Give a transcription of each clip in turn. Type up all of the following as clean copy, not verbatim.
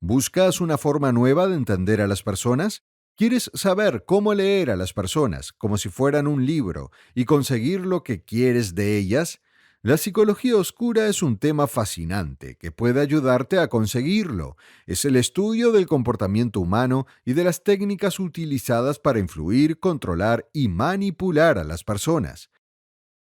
¿Buscas una forma nueva de entender a las personas? ¿Quieres saber cómo leer a las personas como si fueran un libro y conseguir lo que quieres de ellas? La psicología oscura es un tema fascinante que puede ayudarte a conseguirlo. Es el estudio del comportamiento humano y de las técnicas utilizadas para influir, controlar y manipular a las personas.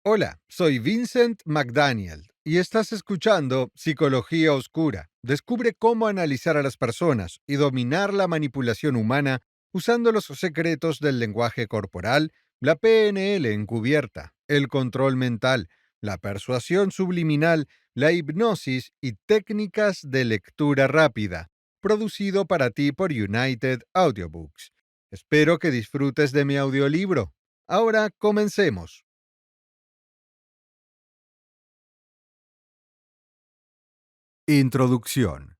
Hola, soy Vincent McDaniel y estás escuchando Psicología Oscura. Descubre cómo analizar a las personas y dominar la manipulación humana usando los secretos del lenguaje corporal, la PNL encubierta, el control mental, la persuasión subliminal, la hipnosis y técnicas de lectura rápida. Producido para ti por United Audiobooks. Espero que disfrutes de mi audiolibro. Ahora comencemos. Introducción.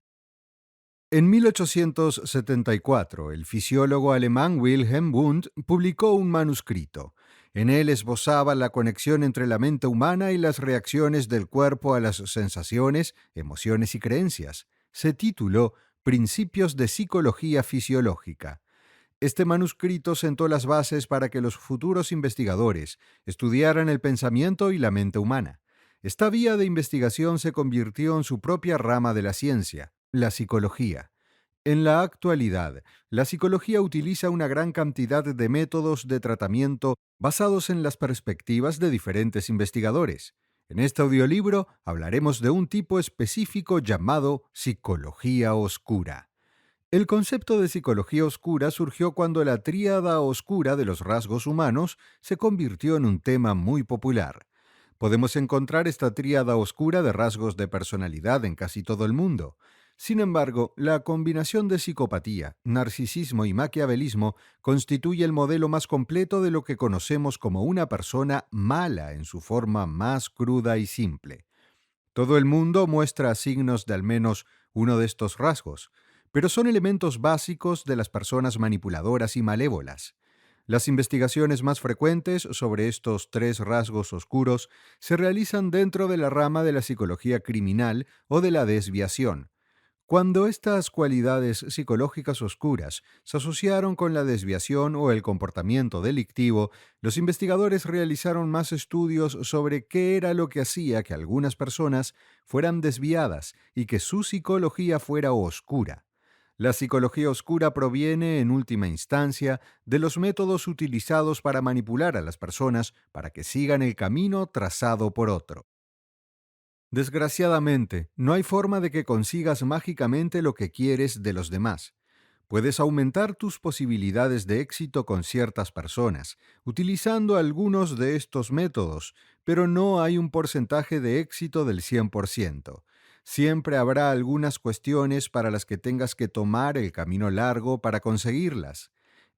En 1874, el fisiólogo alemán Wilhelm Wundt publicó un manuscrito. En él esbozaba la conexión entre la mente humana y las reacciones del cuerpo a las sensaciones, emociones y creencias. Se tituló Principios de Psicología Fisiológica. Este manuscrito sentó las bases para que los futuros investigadores estudiaran el pensamiento y la mente humana. Esta vía de investigación se convirtió en su propia rama de la ciencia, la psicología. En la actualidad, la psicología utiliza una gran cantidad de métodos de tratamiento basados en las perspectivas de diferentes investigadores. En este audiolibro hablaremos de un tipo específico llamado psicología oscura. El concepto de psicología oscura surgió cuando la tríada oscura de los rasgos humanos se convirtió en un tema muy popular. Podemos encontrar esta tríada oscura de rasgos de personalidad en casi todo el mundo. Sin embargo, la combinación de psicopatía, narcisismo y maquiavelismo constituye el modelo más completo de lo que conocemos como una persona mala en su forma más cruda y simple. Todo el mundo muestra signos de al menos uno de estos rasgos, pero son elementos básicos de las personas manipuladoras y malévolas. Las investigaciones más frecuentes sobre estos tres rasgos oscuros se realizan dentro de la rama de la psicología criminal o de la desviación. Cuando estas cualidades psicológicas oscuras se asociaron con la desviación o el comportamiento delictivo, los investigadores realizaron más estudios sobre qué era lo que hacía que algunas personas fueran desviadas y que su psicología fuera oscura. La psicología oscura proviene, en última instancia, de los métodos utilizados para manipular a las personas para que sigan el camino trazado por otro. Desgraciadamente, no hay forma de que consigas mágicamente lo que quieres de los demás. Puedes aumentar tus posibilidades de éxito con ciertas personas, utilizando algunos de estos métodos, pero no hay un porcentaje de éxito del 100%. Siempre habrá algunas cuestiones para las que tengas que tomar el camino largo para conseguirlas.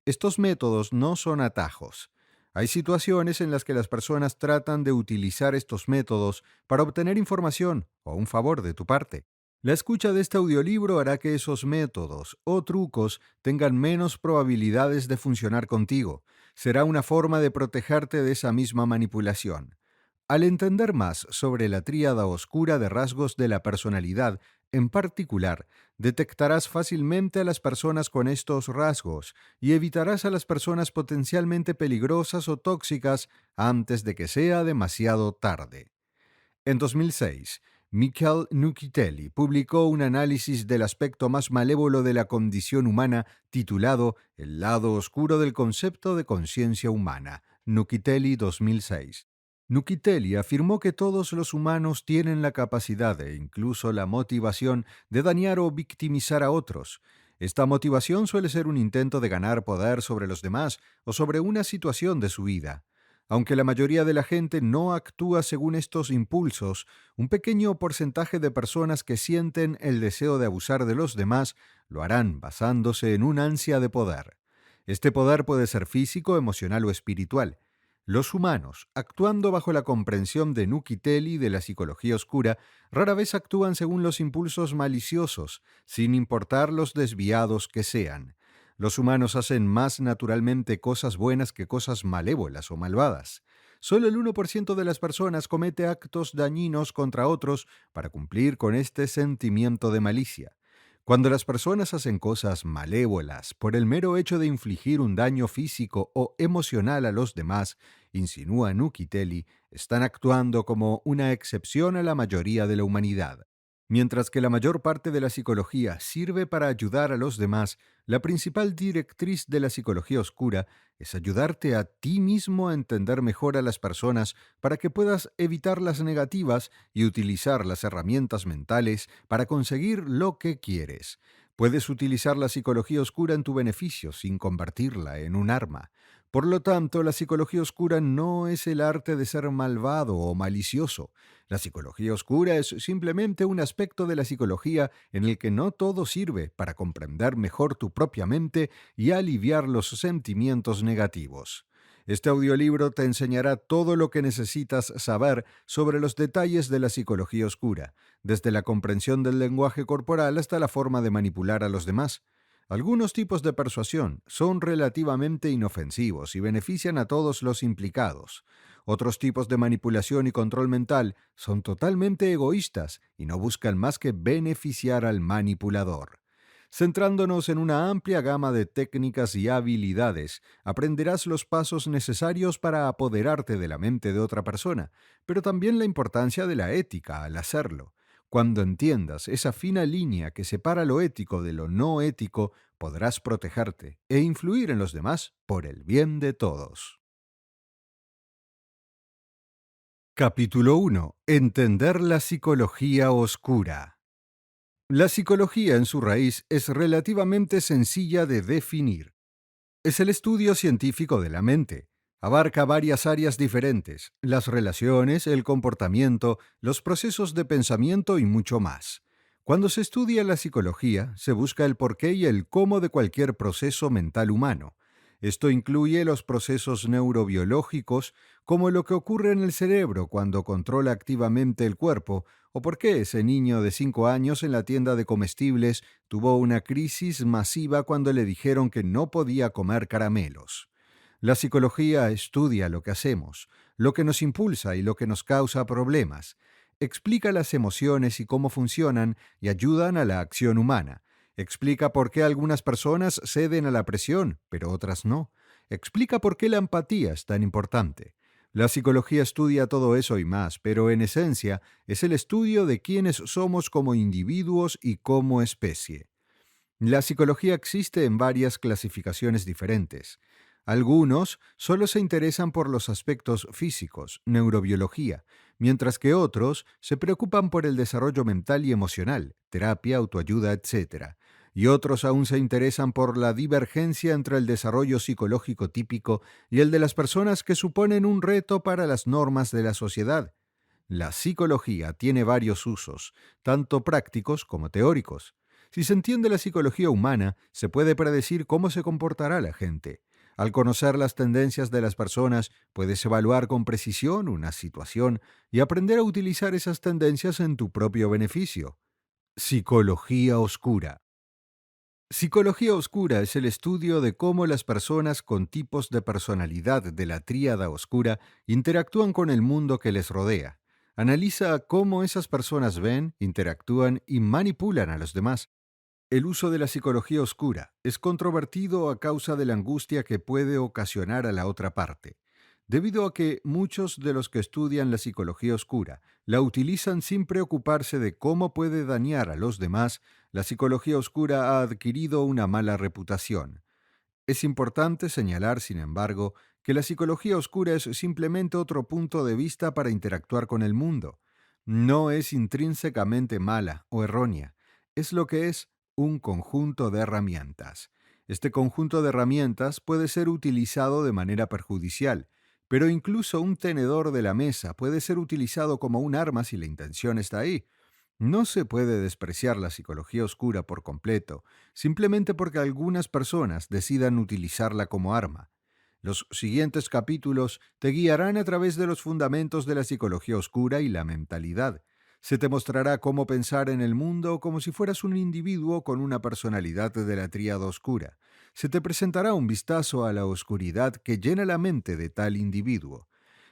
Estos métodos no son atajos. Hay situaciones en las que las personas tratan de utilizar estos métodos para obtener información o un favor de tu parte. La escucha de este audiolibro hará que esos métodos o trucos tengan menos probabilidades de funcionar contigo. Será una forma de protegerte de esa misma manipulación. Al entender más sobre la tríada oscura de rasgos de la personalidad, en particular, detectarás fácilmente a las personas con estos rasgos y evitarás a las personas potencialmente peligrosas o tóxicas antes de que sea demasiado tarde. En 2006, Michael Nuccitelli publicó un análisis del aspecto más malévolo de la condición humana titulado El lado oscuro del concepto de conciencia humana, Nuccitelli 2006. Nuccitelli afirmó que todos los humanos tienen la capacidad e incluso la motivación de dañar o victimizar a otros. Esta motivación suele ser un intento de ganar poder sobre los demás o sobre una situación de su vida. Aunque la mayoría de la gente no actúa según estos impulsos, un pequeño porcentaje de personas que sienten el deseo de abusar de los demás lo harán basándose en un ansia de poder. Este poder puede ser físico, emocional o espiritual. Los humanos, actuando bajo la comprensión de Nuccitelli de la psicología oscura, rara vez actúan según los impulsos maliciosos, sin importar los desviados que sean. Los humanos hacen más naturalmente cosas buenas que cosas malévolas o malvadas. Solo el 1% de las personas comete actos dañinos contra otros para cumplir con este sentimiento de malicia. Cuando las personas hacen cosas malévolas por el mero hecho de infligir un daño físico o emocional a los demás, insinúa Nukiteli, están actuando como una excepción a la mayoría de la humanidad. Mientras que la mayor parte de la psicología sirve para ayudar a los demás, la principal directriz de la psicología oscura es ayudarte a ti mismo a entender mejor a las personas para que puedas evitar las negativas y utilizar las herramientas mentales para conseguir lo que quieres. Puedes utilizar la psicología oscura en tu beneficio sin convertirla en un arma. Por lo tanto, la psicología oscura no es el arte de ser malvado o malicioso. La psicología oscura es simplemente un aspecto de la psicología en el que no todo sirve para comprender mejor tu propia mente y aliviar los sentimientos negativos. Este audiolibro te enseñará todo lo que necesitas saber sobre los detalles de la psicología oscura, desde la comprensión del lenguaje corporal hasta la forma de manipular a los demás. Algunos tipos de persuasión son relativamente inofensivos y benefician a todos los implicados. Otros tipos de manipulación y control mental son totalmente egoístas y no buscan más que beneficiar al manipulador. Centrándonos en una amplia gama de técnicas y habilidades, aprenderás los pasos necesarios para apoderarte de la mente de otra persona, pero también la importancia de la ética al hacerlo. Cuando entiendas esa fina línea que separa lo ético de lo no ético, podrás protegerte e influir en los demás por el bien de todos. Capítulo 1. Entender la psicología oscura. La psicología en su raíz es relativamente sencilla de definir. Es el estudio científico de la mente. Abarca varias áreas diferentes: las relaciones, el comportamiento, los procesos de pensamiento y mucho más. Cuando se estudia la psicología, se busca el porqué y el cómo de cualquier proceso mental humano. Esto incluye los procesos neurobiológicos, como lo que ocurre en el cerebro cuando controla activamente el cuerpo, o por qué ese niño de 5 años en la tienda de comestibles tuvo una crisis masiva cuando le dijeron que no podía comer caramelos. La psicología estudia lo que hacemos, lo que nos impulsa y lo que nos causa problemas. Explica las emociones y cómo funcionan y ayudan a la acción humana. Explica por qué algunas personas ceden a la presión, pero otras no. Explica por qué la empatía es tan importante. La psicología estudia todo eso y más, pero en esencia es el estudio de quiénes somos como individuos y como especie. La psicología existe en varias clasificaciones diferentes. Algunos solo se interesan por los aspectos físicos, neurobiología, mientras que otros se preocupan por el desarrollo mental y emocional, terapia, autoayuda, etc. Y otros aún se interesan por la divergencia entre el desarrollo psicológico típico y el de las personas que suponen un reto para las normas de la sociedad. La psicología tiene varios usos, tanto prácticos como teóricos. Si se entiende la psicología humana, se puede predecir cómo se comportará la gente. Al conocer las tendencias de las personas, puedes evaluar con precisión una situación y aprender a utilizar esas tendencias en tu propio beneficio. Psicología oscura. Psicología oscura es el estudio de cómo las personas con tipos de personalidad de la tríada oscura interactúan con el mundo que les rodea. Analiza cómo esas personas ven, interactúan y manipulan a los demás. El uso de la psicología oscura es controvertido a causa de la angustia que puede ocasionar a la otra parte. Debido a que muchos de los que estudian la psicología oscura la utilizan sin preocuparse de cómo puede dañar a los demás, la psicología oscura ha adquirido una mala reputación. Es importante señalar, sin embargo, que la psicología oscura es simplemente otro punto de vista para interactuar con el mundo. No es intrínsecamente mala o errónea. Es lo que es: un conjunto de herramientas. Este conjunto de herramientas puede ser utilizado de manera perjudicial, pero incluso un tenedor de la mesa puede ser utilizado como un arma si la intención está ahí. No se puede despreciar la psicología oscura por completo, simplemente porque algunas personas decidan utilizarla como arma. Los siguientes capítulos te guiarán a través de los fundamentos de la psicología oscura y la mentalidad. Se te mostrará cómo pensar en el mundo como si fueras un individuo con una personalidad de la tríada oscura. Se te presentará un vistazo a la oscuridad que llena la mente de tal individuo.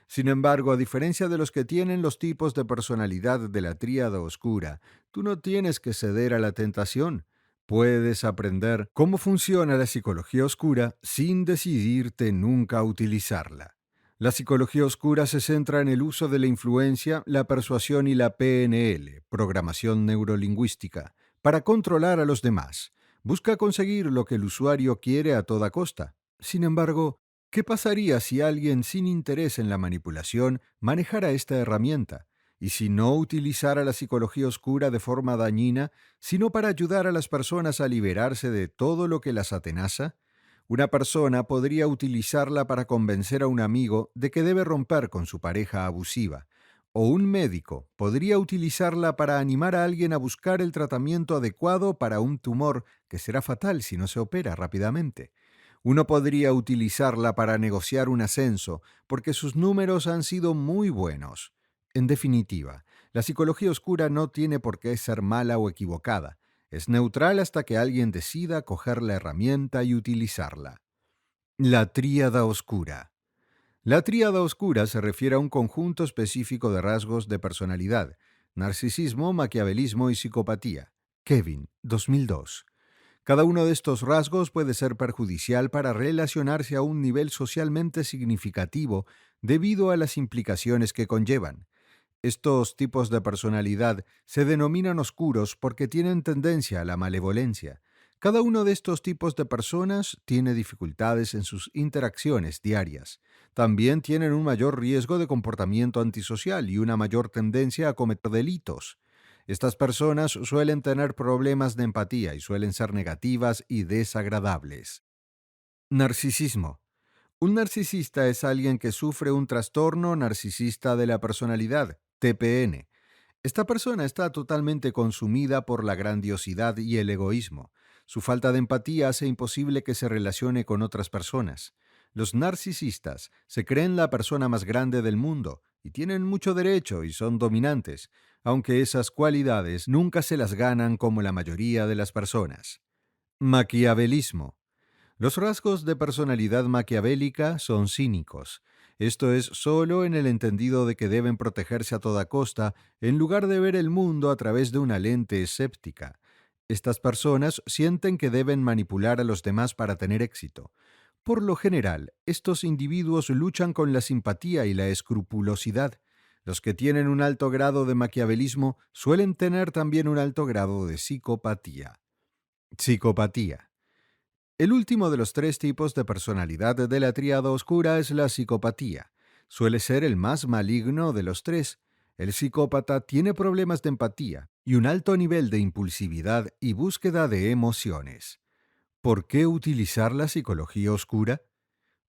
Sin embargo, a diferencia de los que tienen los tipos de personalidad de la tríada oscura, tú no tienes que ceder a la tentación. Puedes aprender cómo funciona la psicología oscura sin decidirte nunca a utilizarla. La psicología oscura se centra en el uso de la influencia, la persuasión y la PNL, programación neurolingüística, para controlar a los demás. Busca conseguir lo que el usuario quiere a toda costa. Sin embargo, ¿qué pasaría si alguien sin interés en la manipulación manejara esta herramienta? Y si no utilizara la psicología oscura de forma dañina, sino para ayudar a las personas a liberarse de todo lo que las atenaza? Una persona podría utilizarla para convencer a un amigo de que debe romper con su pareja abusiva. O un médico podría utilizarla para animar a alguien a buscar el tratamiento adecuado para un tumor que será fatal si no se opera rápidamente. Uno podría utilizarla para negociar un ascenso porque sus números han sido muy buenos. En definitiva, la psicología oscura no tiene por qué ser mala o equivocada. Es neutral hasta que alguien decida coger la herramienta y utilizarla. La tríada oscura. La tríada oscura se refiere a un conjunto específico de rasgos de personalidad: narcisismo, maquiavelismo y psicopatía. Kevin, 2002. Cada uno de estos rasgos puede ser perjudicial para relacionarse a un nivel socialmente significativo debido a las implicaciones que conllevan. Estos tipos de personalidad se denominan oscuros porque tienen tendencia a la malevolencia. Cada uno de estos tipos de personas tiene dificultades en sus interacciones diarias. También tienen un mayor riesgo de comportamiento antisocial y una mayor tendencia a cometer delitos. Estas personas suelen tener problemas de empatía y suelen ser negativas y desagradables. Narcisismo. Un narcisista es alguien que sufre un trastorno narcisista de la personalidad, TPN. Esta persona está totalmente consumida por la grandiosidad y el egoísmo. Su falta de empatía hace imposible que se relacione con otras personas. Los narcisistas se creen la persona más grande del mundo y tienen mucho derecho y son dominantes, aunque esas cualidades nunca se las ganan como la mayoría de las personas. Maquiavelismo. Los rasgos de personalidad maquiavélica son cínicos. Esto es solo en el entendido de que deben protegerse a toda costa en lugar de ver el mundo a través de una lente escéptica. Estas personas sienten que deben manipular a los demás para tener éxito. Por lo general, estos individuos luchan con la simpatía y la escrupulosidad. Los que tienen un alto grado de maquiavelismo suelen tener también un alto grado de psicopatía. Psicopatía. El último de los tres tipos de personalidad de la tríada oscura es la psicopatía. Suele ser el más maligno de los tres. El psicópata tiene problemas de empatía y un alto nivel de impulsividad y búsqueda de emociones. ¿Por qué utilizar la psicología oscura?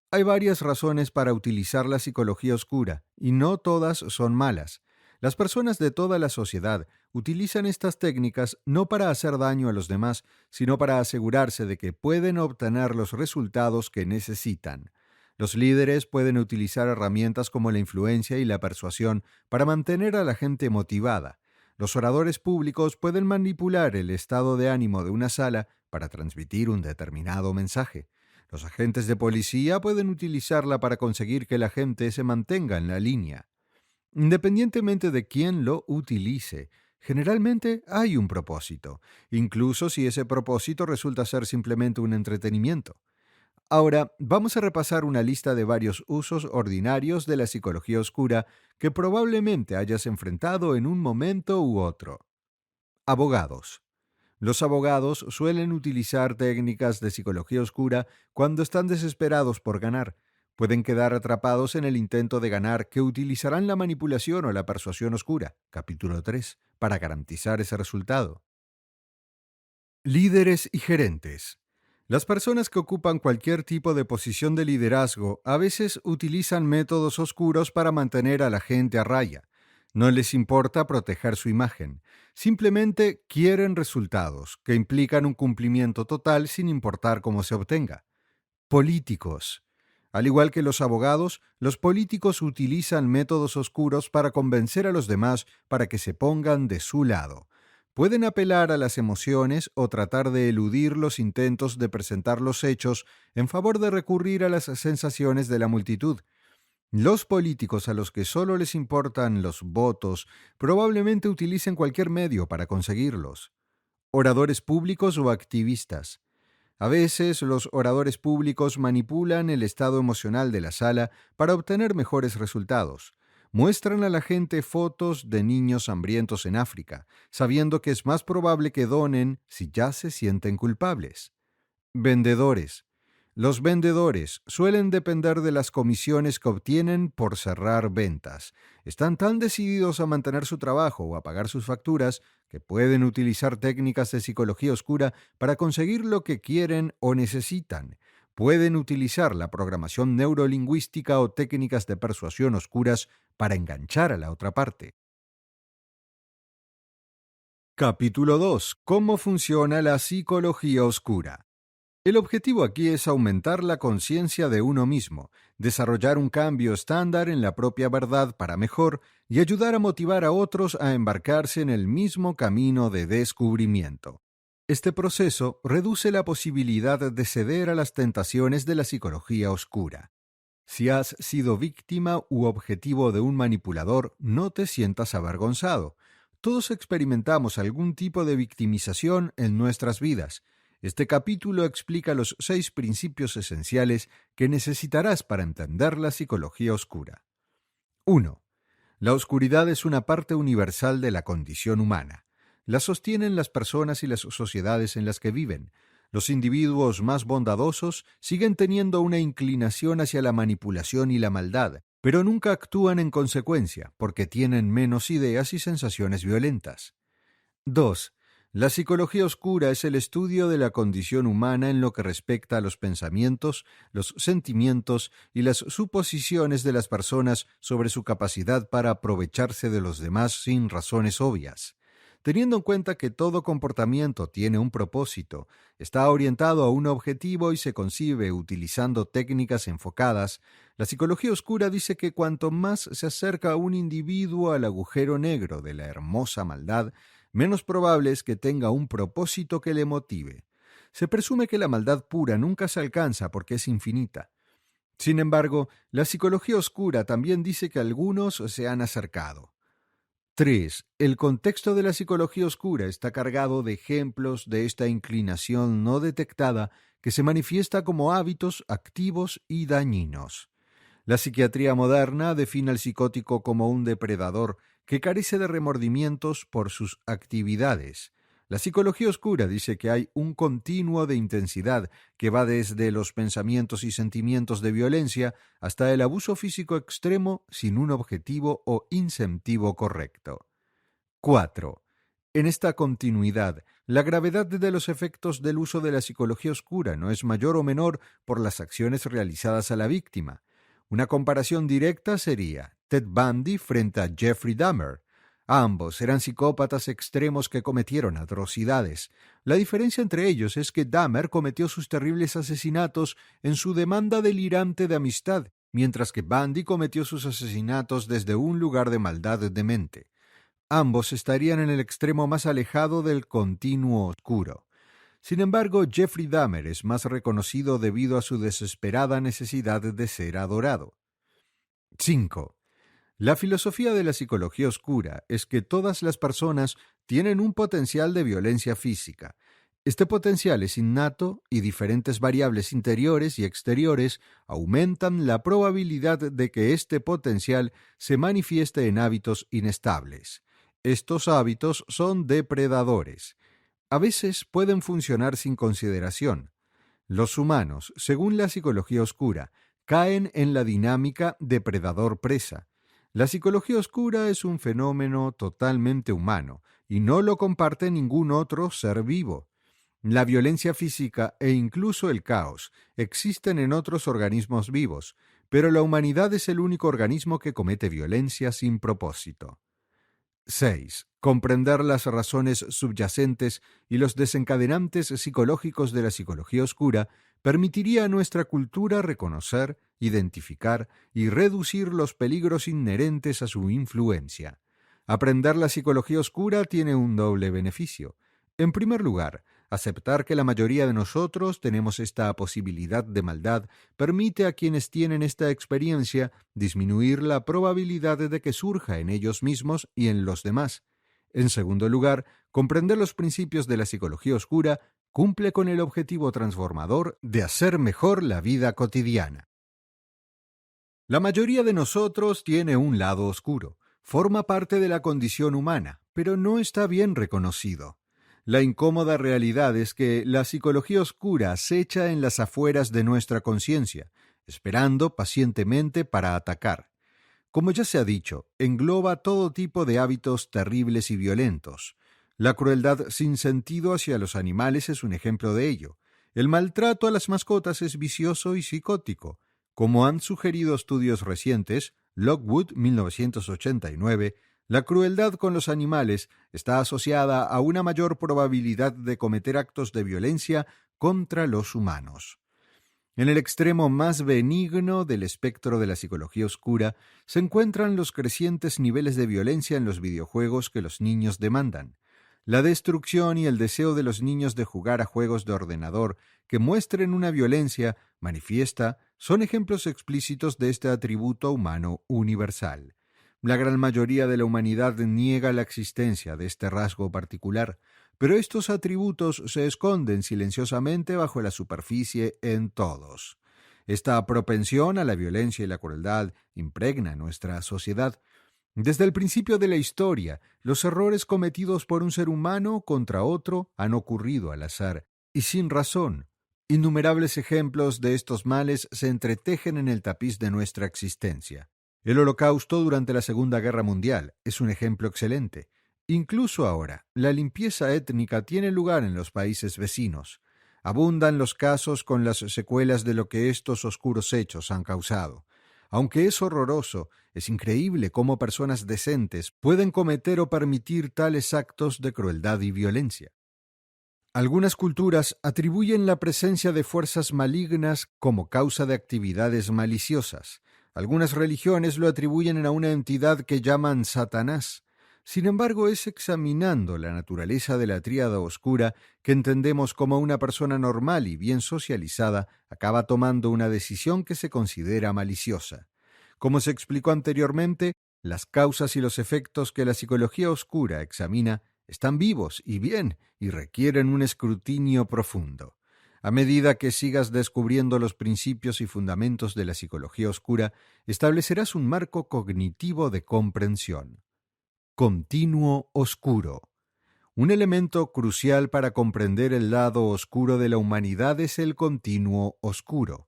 Hay varias razones para utilizar la psicología oscura, y no todas son malas. Las personas de toda la sociedad utilizan estas técnicas no para hacer daño a los demás, sino para asegurarse de que pueden obtener los resultados que necesitan. Los líderes pueden utilizar herramientas como la influencia y la persuasión para mantener a la gente motivada. Los oradores públicos pueden manipular el estado de ánimo de una sala para transmitir un determinado mensaje. Los agentes de policía pueden utilizarla para conseguir que la gente se mantenga en la línea. Independientemente de quién lo utilice, generalmente hay un propósito, incluso si ese propósito resulta ser simplemente un entretenimiento. Ahora, vamos a repasar una lista de varios usos ordinarios de la psicología oscura que probablemente hayas enfrentado en un momento u otro. Abogados. Los abogados suelen utilizar técnicas de psicología oscura cuando están desesperados por ganar. Pueden quedar atrapados en el intento de ganar que utilizarán la manipulación o la persuasión oscura, capítulo 3, para garantizar ese resultado. Líderes y gerentes. Las personas que ocupan cualquier tipo de posición de liderazgo a veces utilizan métodos oscuros para mantener a la gente a raya. No les importa proteger su imagen. Simplemente quieren resultados, que implican un cumplimiento total sin importar cómo se obtenga. Políticos. Al igual que los abogados, los políticos utilizan métodos oscuros para convencer a los demás para que se pongan de su lado. Pueden apelar a las emociones o tratar de eludir los intentos de presentar los hechos en favor de recurrir a las sensaciones de la multitud. Los políticos a los que solo les importan los votos probablemente utilicen cualquier medio para conseguirlos. Oradores públicos o activistas. A veces los oradores públicos manipulan el estado emocional de la sala para obtener mejores resultados. Muestran a la gente fotos de niños hambrientos en África, sabiendo que es más probable que donen si ya se sienten culpables. Vendedores. Los vendedores suelen depender de las comisiones que obtienen por cerrar ventas. Están tan decididos a mantener su trabajo o a pagar sus facturas que pueden utilizar técnicas de psicología oscura para conseguir lo que quieren o necesitan. Pueden utilizar la programación neurolingüística o técnicas de persuasión oscuras para enganchar a la otra parte. Capítulo 2. ¿Cómo funciona la psicología oscura? El objetivo aquí es aumentar la conciencia de uno mismo, desarrollar un cambio estándar en la propia verdad para mejor y ayudar a motivar a otros a embarcarse en el mismo camino de descubrimiento. Este proceso reduce la posibilidad de ceder a las tentaciones de la psicología oscura. Si has sido víctima u objetivo de un manipulador, no te sientas avergonzado. Todos experimentamos algún tipo de victimización en nuestras vidas. Este capítulo explica los 6 principios esenciales que necesitarás para entender la psicología oscura. 1. La oscuridad es una parte universal de la condición humana. La sostienen las personas y las sociedades en las que viven. Los individuos más bondadosos siguen teniendo una inclinación hacia la manipulación y la maldad, pero nunca actúan en consecuencia, porque tienen menos ideas y sensaciones violentas. 2. La psicología oscura es el estudio de la condición humana en lo que respecta a los pensamientos, los sentimientos y las suposiciones de las personas sobre su capacidad para aprovecharse de los demás sin razones obvias. Teniendo en cuenta que todo comportamiento tiene un propósito, está orientado a un objetivo y se concibe utilizando técnicas enfocadas, la psicología oscura dice que cuanto más se acerca un individuo al agujero negro de la hermosa maldad, menos probable es que tenga un propósito que le motive. Se presume que la maldad pura nunca se alcanza porque es infinita. Sin embargo, la psicología oscura también dice que algunos se han acercado. 3. El contexto de la psicología oscura está cargado de ejemplos de esta inclinación no detectada que se manifiesta como hábitos activos y dañinos. La psiquiatría moderna define al psicótico como un depredador que carece de remordimientos por sus actividades. La psicología oscura dice que hay un continuo de intensidad que va desde los pensamientos y sentimientos de violencia hasta el abuso físico extremo sin un objetivo o incentivo correcto. 4. En esta continuidad, la gravedad de los efectos del uso de la psicología oscura no es mayor o menor por las acciones realizadas a la víctima. Una comparación directa sería Ted Bundy frente a Jeffrey Dahmer. Ambos eran psicópatas extremos que cometieron atrocidades. La diferencia entre ellos es que Dahmer cometió sus terribles asesinatos en su demanda delirante de amistad, mientras que Bundy cometió sus asesinatos desde un lugar de maldad demente. Ambos estarían en el extremo más alejado del continuo oscuro. Sin embargo, Jeffrey Dahmer es más reconocido debido a su desesperada necesidad de ser adorado. 5. La filosofía de la psicología oscura es que todas las personas tienen un potencial de violencia física. Este potencial es innato y diferentes variables interiores y exteriores aumentan la probabilidad de que este potencial se manifieste en hábitos inestables. Estos hábitos son depredadores. A veces pueden funcionar sin consideración. Los humanos, según la psicología oscura, caen en la dinámica depredador-presa. La psicología oscura es un fenómeno totalmente humano y no lo comparte ningún otro ser vivo. La violencia física e incluso el caos existen en otros organismos vivos, pero la humanidad es el único organismo que comete violencia sin propósito. 6. Comprender las razones subyacentes y los desencadenantes psicológicos de la psicología oscura permitiría a nuestra cultura reconocer, identificar y reducir los peligros inherentes a su influencia. Aprender la psicología oscura tiene un doble beneficio. En primer lugar, aceptar que la mayoría de nosotros tenemos esta posibilidad de maldad permite a quienes tienen esta experiencia disminuir la probabilidad de que surja en ellos mismos y en los demás. En segundo lugar, comprender los principios de la psicología oscura cumple con el objetivo transformador de hacer mejor la vida cotidiana. La mayoría de nosotros tiene un lado oscuro. Forma parte de la condición humana, pero no está bien reconocido. La incómoda realidad es que la psicología oscura acecha en las afueras de nuestra conciencia, esperando pacientemente para atacar. Como ya se ha dicho, engloba todo tipo de hábitos terribles y violentos. La crueldad sin sentido hacia los animales es un ejemplo de ello. El maltrato a las mascotas es vicioso y psicótico. Como han sugerido estudios recientes, Lockwood, 1989, la crueldad con los animales está asociada a una mayor probabilidad de cometer actos de violencia contra los humanos. En el extremo más benigno del espectro de la psicología oscura se encuentran los crecientes niveles de violencia en los videojuegos que los niños demandan. La destrucción y el deseo de los niños de jugar a juegos de ordenador que muestren una violencia manifiesta son ejemplos explícitos de este atributo humano universal. La gran mayoría de la humanidad niega la existencia de este rasgo particular, pero estos atributos se esconden silenciosamente bajo la superficie en todos. Esta propensión a la violencia y la crueldad impregna nuestra sociedad. Desde el principio de la historia, los errores cometidos por un ser humano contra otro han ocurrido al azar y sin razón. Innumerables ejemplos de estos males se entretejen en el tapiz de nuestra existencia. El Holocausto durante la Segunda Guerra Mundial es un ejemplo excelente. Incluso ahora, la limpieza étnica tiene lugar en los países vecinos. Abundan los casos con las secuelas de lo que estos oscuros hechos han causado. Aunque es horroroso, es increíble cómo personas decentes pueden cometer o permitir tales actos de crueldad y violencia. Algunas culturas atribuyen la presencia de fuerzas malignas como causa de actividades maliciosas. Algunas religiones lo atribuyen a una entidad que llaman Satanás. Sin embargo, es examinando la naturaleza de la tríada oscura que entendemos cómo una persona normal y bien socializada acaba tomando una decisión que se considera maliciosa. Como se explicó anteriormente, las causas y los efectos que la psicología oscura examina están vivos y bien y requieren un escrutinio profundo. A medida que sigas descubriendo los principios y fundamentos de la psicología oscura, establecerás un marco cognitivo de comprensión. Continuo oscuro. Un elemento crucial para comprender el lado oscuro de la humanidad es el continuo oscuro.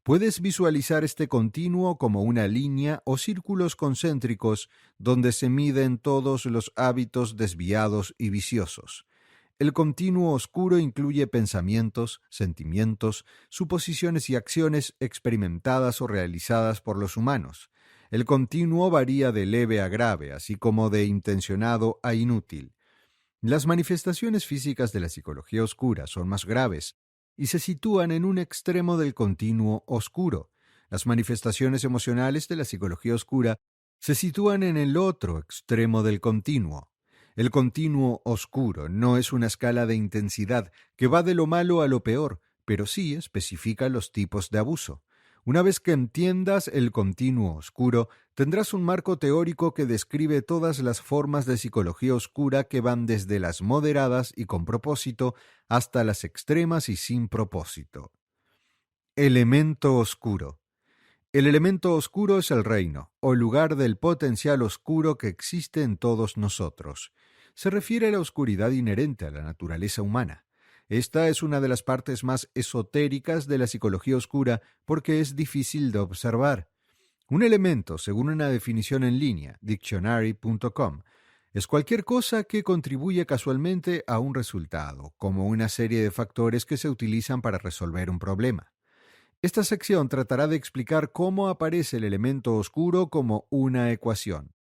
Puedes visualizar este continuo como una línea o círculos concéntricos donde se miden todos los hábitos desviados y viciosos. El continuo oscuro incluye pensamientos, sentimientos, suposiciones y acciones experimentadas o realizadas por los humanos. El continuo varía de leve a grave, así como de intencionado a inútil. Las manifestaciones físicas de la psicología oscura son más graves y se sitúan en un extremo del continuo oscuro. Las manifestaciones emocionales de la psicología oscura se sitúan en el otro extremo del continuo. El continuo oscuro no es una escala de intensidad que va de lo malo a lo peor, pero sí especifica los tipos de abuso. Una vez que entiendas el continuo oscuro, tendrás un marco teórico que describe todas las formas de psicología oscura que van desde las moderadas y con propósito hasta las extremas y sin propósito. Elemento oscuro. El elemento oscuro es el reino, o lugar del potencial oscuro que existe en todos nosotros. Se refiere a la oscuridad inherente a la naturaleza humana. Esta es una de las partes más esotéricas de la psicología oscura porque es difícil de observar. Un elemento, según una definición en línea, dictionary.com, es cualquier cosa que contribuye casualmente a un resultado, como una serie de factores que se utilizan para resolver un problema. Esta sección tratará de explicar cómo aparece el elemento oscuro como una ecuación.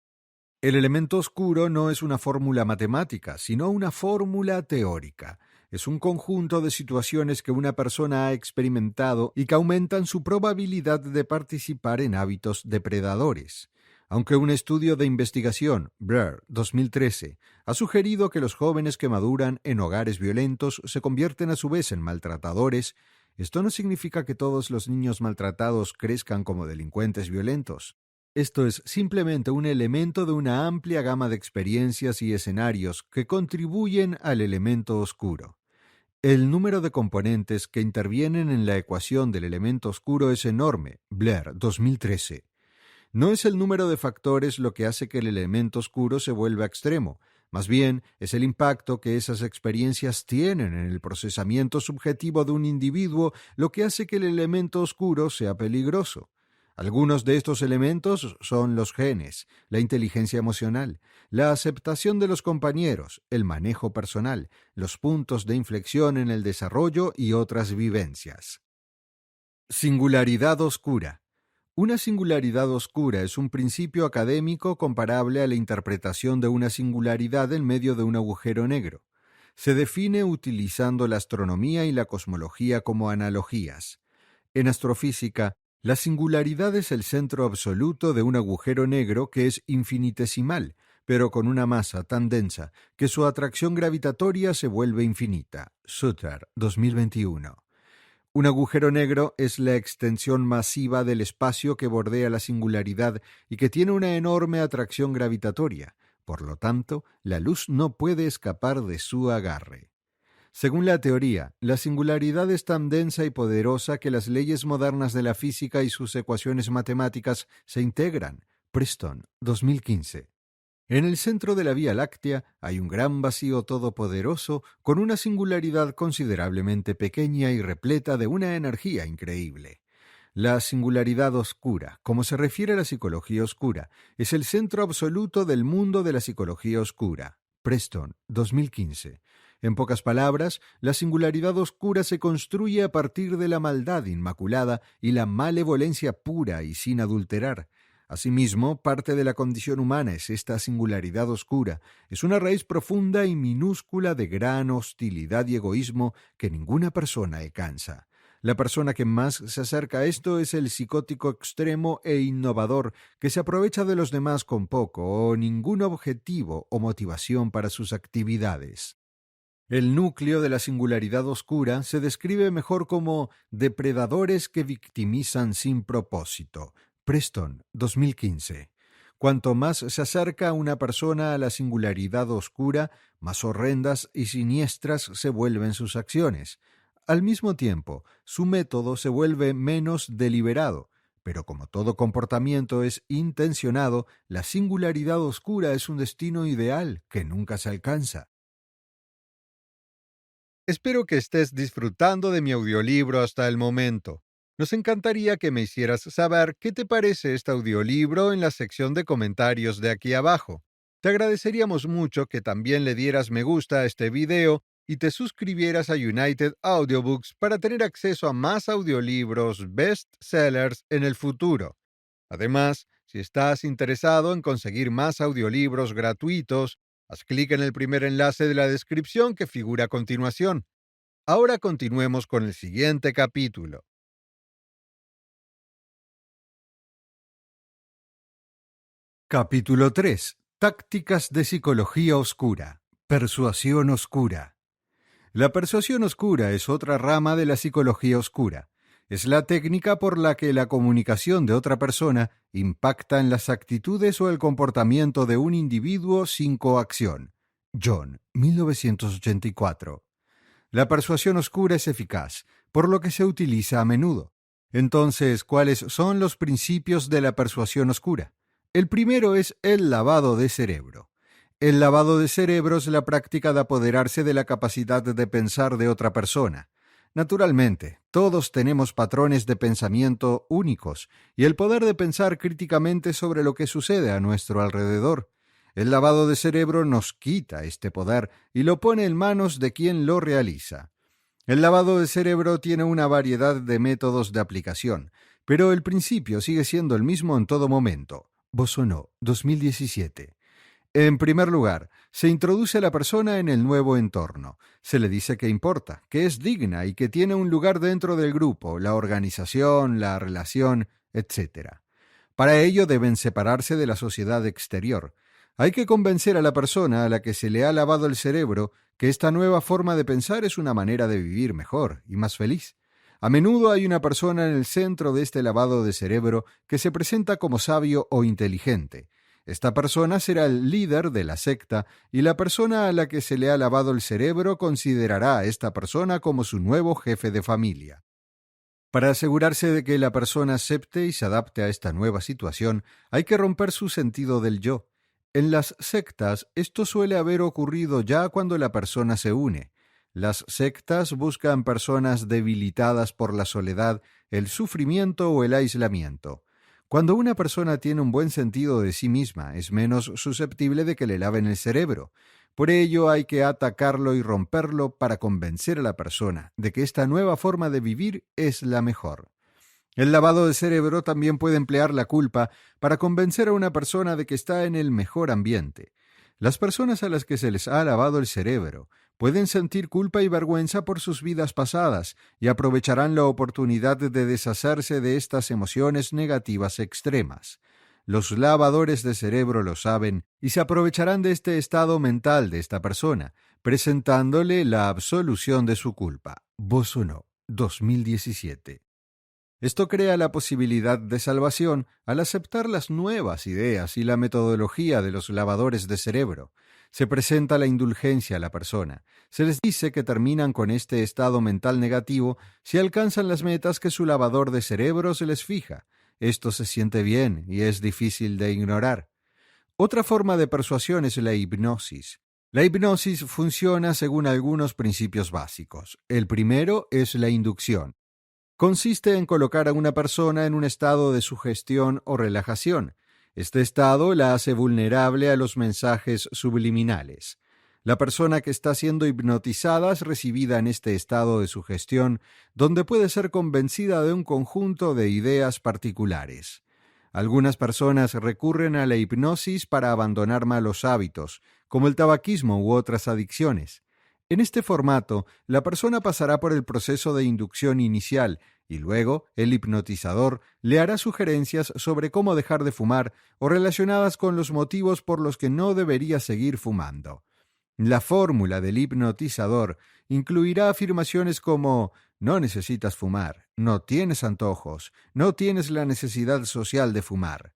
El elemento oscuro no es una fórmula matemática, sino una fórmula teórica. Es un conjunto de situaciones que una persona ha experimentado y que aumentan su probabilidad de participar en hábitos depredadores. Aunque un estudio de investigación, Blair, 2013, ha sugerido que los jóvenes que maduran en hogares violentos se convierten a su vez en maltratadores, esto no significa que todos los niños maltratados crezcan como delincuentes violentos. Esto es simplemente un elemento de una amplia gama de experiencias y escenarios que contribuyen al elemento oscuro. El número de componentes que intervienen en la ecuación del elemento oscuro es enorme. Blair, 2013. No es el número de factores lo que hace que el elemento oscuro se vuelva extremo, más bien es el impacto que esas experiencias tienen en el procesamiento subjetivo de un individuo lo que hace que el elemento oscuro sea peligroso. Algunos de estos elementos son los genes, la inteligencia emocional, la aceptación de los compañeros, el manejo personal, los puntos de inflexión en el desarrollo y otras vivencias. Singularidad oscura. Una singularidad oscura es un principio académico comparable a la interpretación de una singularidad en medio de un agujero negro. Se define utilizando la astronomía y la cosmología como analogías. En astrofísica, la singularidad es el centro absoluto de un agujero negro que es infinitesimal, pero con una masa tan densa que su atracción gravitatoria se vuelve infinita. Suter, 2021. Un agujero negro es la extensión masiva del espacio que bordea la singularidad y que tiene una enorme atracción gravitatoria. Por lo tanto, la luz no puede escapar de su agarre. Según la teoría, la singularidad es tan densa y poderosa que las leyes modernas de la física y sus ecuaciones matemáticas se integran. Preston, 2015. En el centro de la Vía Láctea hay un gran vacío todopoderoso con una singularidad considerablemente pequeña y repleta de una energía increíble. La singularidad oscura, como se refiere a la psicología oscura, es el centro absoluto del mundo de la psicología oscura. Preston, 2015. En pocas palabras, la singularidad oscura se construye a partir de la maldad inmaculada y la malevolencia pura y sin adulterar. Asimismo, parte de la condición humana es esta singularidad oscura. Es una raíz profunda y minúscula de gran hostilidad y egoísmo que ninguna persona alcanza. La persona que más se acerca a esto es el psicótico extremo e innovador que se aprovecha de los demás con poco o ningún objetivo o motivación para sus actividades. El núcleo de la singularidad oscura se describe mejor como depredadores que victimizan sin propósito. Preston, 2015. Cuanto más se acerca una persona a la singularidad oscura, más horrendas y siniestras se vuelven sus acciones. Al mismo tiempo, su método se vuelve menos deliberado, pero como todo comportamiento es intencionado, la singularidad oscura es un destino ideal que nunca se alcanza. Espero que estés disfrutando de mi audiolibro hasta el momento. Nos encantaría que me hicieras saber qué te parece este audiolibro en la sección de comentarios de aquí abajo. Te agradeceríamos mucho que también le dieras me gusta a este video y te suscribieras a United Audiobooks para tener acceso a más audiolibros bestsellers en el futuro. Además, si estás interesado en conseguir más audiolibros gratuitos, haz clic en el primer enlace de la descripción que figura a continuación. Ahora continuemos con el siguiente capítulo. Capítulo 3. Tácticas de psicología oscura. Persuasión oscura. La persuasión oscura es otra rama de la psicología oscura. Es la técnica por la que la comunicación de otra persona impacta en las actitudes o el comportamiento de un individuo sin coacción. John, 1984. La persuasión oscura es eficaz, por lo que se utiliza a menudo. Entonces, ¿cuáles son los principios de la persuasión oscura? El primero es el lavado de cerebro. El lavado de cerebro es la práctica de apoderarse de la capacidad de pensar de otra persona. Naturalmente, todos tenemos patrones de pensamiento únicos y el poder de pensar críticamente sobre lo que sucede a nuestro alrededor. El lavado de cerebro nos quita este poder y lo pone en manos de quien lo realiza. El lavado de cerebro tiene una variedad de métodos de aplicación, pero el principio sigue siendo el mismo en todo momento. Bossonó, 2017. En primer lugar, se introduce a la persona en el nuevo entorno. Se le dice que importa, que es digna y que tiene un lugar dentro del grupo, la organización, la relación, etc. Para ello deben separarse de la sociedad exterior. Hay que convencer a la persona a la que se le ha lavado el cerebro que esta nueva forma de pensar es una manera de vivir mejor y más feliz. A menudo hay una persona en el centro de este lavado de cerebro que se presenta como sabio o inteligente. Esta persona será el líder de la secta y la persona a la que se le ha lavado el cerebro considerará a esta persona como su nuevo jefe de familia. Para asegurarse de que la persona acepte y se adapte a esta nueva situación, hay que romper su sentido del yo. En las sectas, esto suele haber ocurrido ya cuando la persona se une. Las sectas buscan personas debilitadas por la soledad, el sufrimiento o el aislamiento. Cuando una persona tiene un buen sentido de sí misma, es menos susceptible de que le laven el cerebro. Por ello hay que atacarlo y romperlo para convencer a la persona de que esta nueva forma de vivir es la mejor. El lavado de cerebro también puede emplear la culpa para convencer a una persona de que está en el mejor ambiente. Las personas a las que se les ha lavado el cerebro pueden sentir culpa y vergüenza por sus vidas pasadas y aprovecharán la oportunidad de deshacerse de estas emociones negativas extremas. Los lavadores de cerebro lo saben y se aprovecharán de este estado mental de esta persona, presentándole la absolución de su culpa. Bosono, 2017. Esto crea la posibilidad de salvación al aceptar las nuevas ideas y la metodología de los lavadores de cerebro. Se presenta la indulgencia a la persona. Se les dice que terminan con este estado mental negativo si alcanzan las metas que su lavador de cerebro se les fija. Esto se siente bien y es difícil de ignorar. Otra forma de persuasión es la hipnosis. La hipnosis funciona según algunos principios básicos. El primero es la inducción. Consiste en colocar a una persona en un estado de sugestión o relajación. Este estado la hace vulnerable a los mensajes subliminales. La persona que está siendo hipnotizada es recibida en este estado de sugestión, donde puede ser convencida de un conjunto de ideas particulares. Algunas personas recurren a la hipnosis para abandonar malos hábitos, como el tabaquismo u otras adicciones. En este formato, la persona pasará por el proceso de inducción inicial y luego el hipnotizador le hará sugerencias sobre cómo dejar de fumar o relacionadas con los motivos por los que no debería seguir fumando. La fórmula del hipnotizador incluirá afirmaciones como «no necesitas fumar», «no tienes antojos», «no tienes la necesidad social de fumar».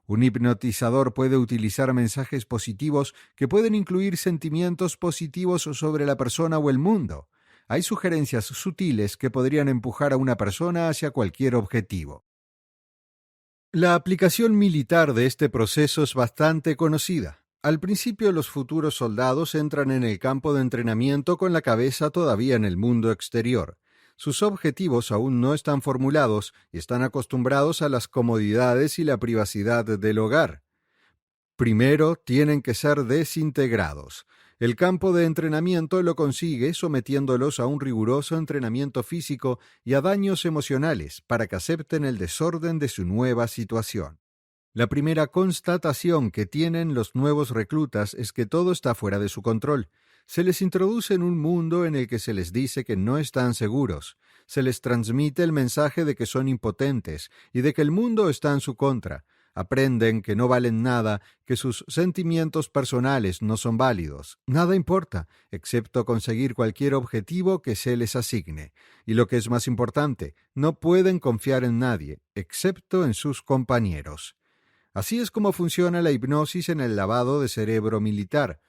Un hipnotizador puede utilizar mensajes positivos que pueden incluir sentimientos positivos sobre la persona o el mundo. Hay sugerencias sutiles que podrían empujar a una persona hacia cualquier objetivo. La aplicación militar de este proceso es bastante conocida. Al principio, los futuros soldados entran en el campo de entrenamiento con la cabeza todavía en el mundo exterior. Sus objetivos aún no están formulados y están acostumbrados a las comodidades y la privacidad del hogar. Primero, tienen que ser desintegrados. El campo de entrenamiento lo consigue sometiéndolos a un riguroso entrenamiento físico y a daños emocionales para que acepten el desorden de su nueva situación. La primera constatación que tienen los nuevos reclutas es que todo está fuera de su control. Se les introduce en un mundo en el que se les dice que no están seguros. Se les transmite el mensaje de que son impotentes y de que el mundo está en su contra. Aprenden que no valen nada, que sus sentimientos personales no son válidos. Nada importa, excepto conseguir cualquier objetivo que se les asigne. Y lo que es más importante, no pueden confiar en nadie, excepto en sus compañeros. Así es como funciona la hipnosis en el lavado de cerebro militar.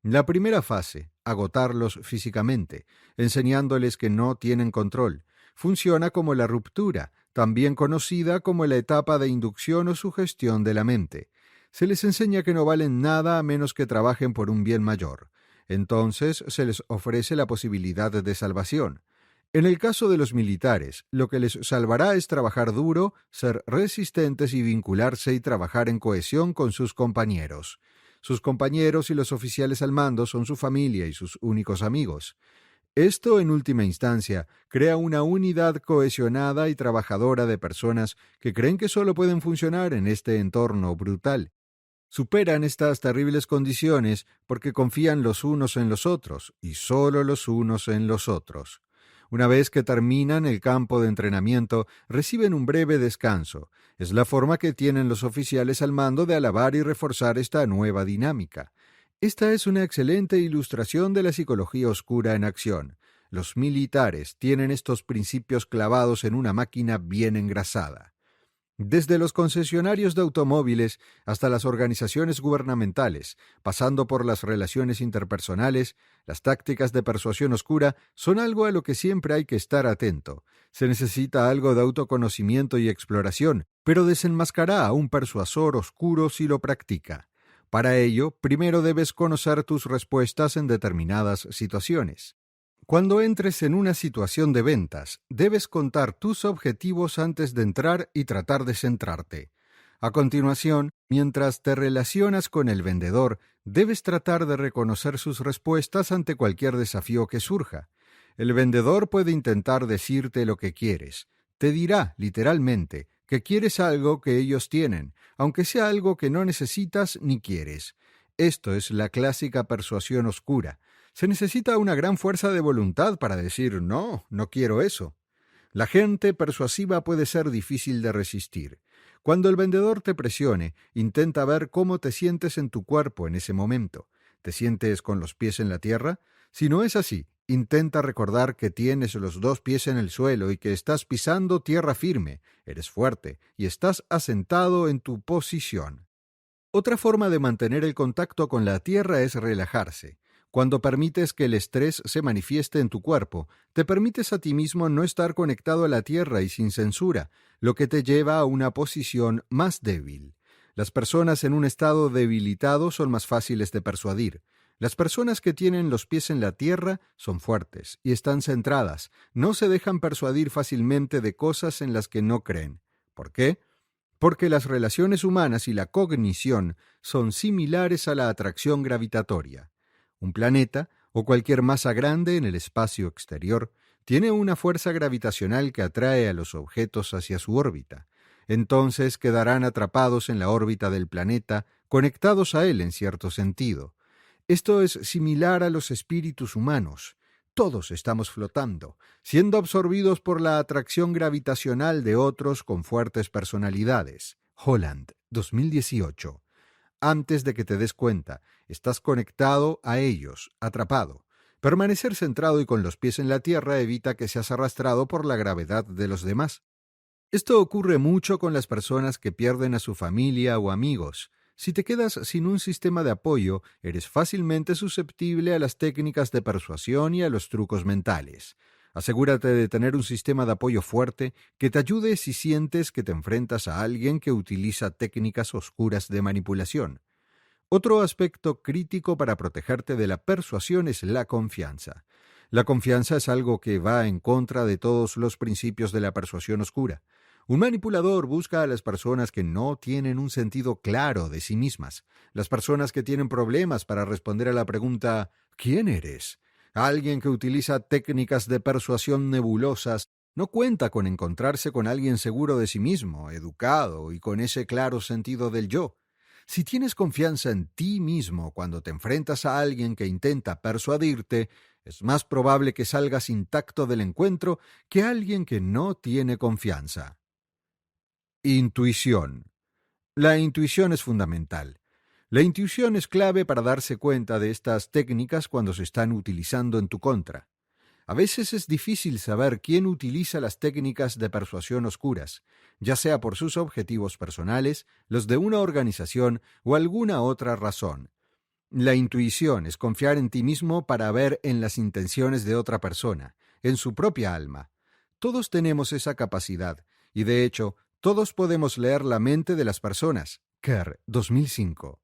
La primera fase, agotarlos físicamente, enseñándoles que no tienen control, funciona como la ruptura, también conocida como la etapa de inducción o sugestión de la mente. Se les enseña que no valen nada a menos que trabajen por un bien mayor. Entonces se les ofrece la posibilidad de salvación. En el caso de los militares, lo que les salvará es trabajar duro, ser resistentes y vincularse y trabajar en cohesión con sus compañeros. Sus compañeros y los oficiales al mando son su familia y sus únicos amigos. Esto, en última instancia, crea una unidad cohesionada y trabajadora de personas que creen que solo pueden funcionar en este entorno brutal. Superan estas terribles condiciones porque confían los unos en los otros y solo los unos en los otros. Una vez que terminan el campo de entrenamiento, reciben un breve descanso. Es la forma que tienen los oficiales al mando de alabar y reforzar esta nueva dinámica. Esta es una excelente ilustración de la psicología oscura en acción. Los militares tienen estos principios clavados en una máquina bien engrasada. Desde los concesionarios de automóviles hasta las organizaciones gubernamentales, pasando por las relaciones interpersonales, las tácticas de persuasión oscura son algo a lo que siempre hay que estar atento. Se necesita algo de autoconocimiento y exploración, pero desenmascará a un persuasor oscuro si lo practica. Para ello, primero debes conocer tus respuestas en determinadas situaciones. Cuando entres en una situación de ventas, debes contar tus objetivos antes de entrar y tratar de centrarte. A continuación, mientras te relacionas con el vendedor, debes tratar de reconocer sus respuestas ante cualquier desafío que surja. El vendedor puede intentar decirte lo que quieres. Te dirá, literalmente, que quieres algo que ellos tienen, aunque sea algo que no necesitas ni quieres. Esto es la clásica persuasión oscura. Se necesita una gran fuerza de voluntad para decir no, no quiero eso. La gente persuasiva puede ser difícil de resistir. Cuando el vendedor te presione, intenta ver cómo te sientes en tu cuerpo en ese momento. ¿Te sientes con los pies en la tierra? Si no es así, intenta recordar que tienes los dos pies en el suelo y que estás pisando tierra firme, eres fuerte y estás asentado en tu posición. Otra forma de mantener el contacto con la tierra es relajarse. Cuando permites que el estrés se manifieste en tu cuerpo, te permites a ti mismo no estar conectado a la tierra y sin censura, lo que te lleva a una posición más débil. Las personas en un estado debilitado son más fáciles de persuadir. Las personas que tienen los pies en la tierra son fuertes y están centradas, no se dejan persuadir fácilmente de cosas en las que no creen. ¿Por qué? Porque las relaciones humanas y la cognición son similares a la atracción gravitatoria. Un planeta, o cualquier masa grande en el espacio exterior, tiene una fuerza gravitacional que atrae a los objetos hacia su órbita. Entonces quedarán atrapados en la órbita del planeta, conectados a él en cierto sentido. Esto es similar a los espíritus humanos. Todos estamos flotando, siendo absorbidos por la atracción gravitacional de otros con fuertes personalidades. Holland, 2018. Antes de que te des cuenta, estás conectado a ellos, atrapado. Permanecer centrado y con los pies en la tierra evita que seas arrastrado por la gravedad de los demás. Esto ocurre mucho con las personas que pierden a su familia o amigos. Si te quedas sin un sistema de apoyo, eres fácilmente susceptible a las técnicas de persuasión y a los trucos mentales. Asegúrate de tener un sistema de apoyo fuerte que te ayude si sientes que te enfrentas a alguien que utiliza técnicas oscuras de manipulación. Otro aspecto crítico para protegerte de la persuasión es la confianza. La confianza es algo que va en contra de todos los principios de la persuasión oscura. Un manipulador busca a las personas que no tienen un sentido claro de sí mismas, las personas que tienen problemas para responder a la pregunta ¿quién eres? Alguien que utiliza técnicas de persuasión nebulosas no cuenta con encontrarse con alguien seguro de sí mismo, educado y con ese claro sentido del yo. Si tienes confianza en ti mismo cuando te enfrentas a alguien que intenta persuadirte, es más probable que salgas intacto del encuentro que alguien que no tiene confianza. Intuición. La intuición es fundamental. La intuición es clave para darse cuenta de estas técnicas cuando se están utilizando en tu contra. A veces es difícil saber quién utiliza las técnicas de persuasión oscuras, ya sea por sus objetivos personales, los de una organización o alguna otra razón. La intuición es confiar en ti mismo para ver en las intenciones de otra persona, en su propia alma. Todos tenemos esa capacidad, y de hecho, todos podemos leer la mente de las personas. Kerr, 2005.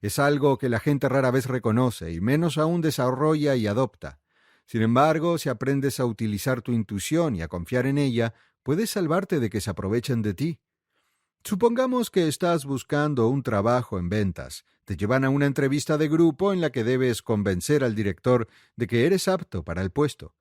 Es algo que la gente rara vez reconoce y menos aún desarrolla y adopta. Sin embargo, si aprendes a utilizar tu intuición y a confiar en ella, puedes salvarte de que se aprovechen de ti. Supongamos que estás buscando un trabajo en ventas. Te llevan a una entrevista de grupo en la que debes convencer al director de que eres apto para el puesto.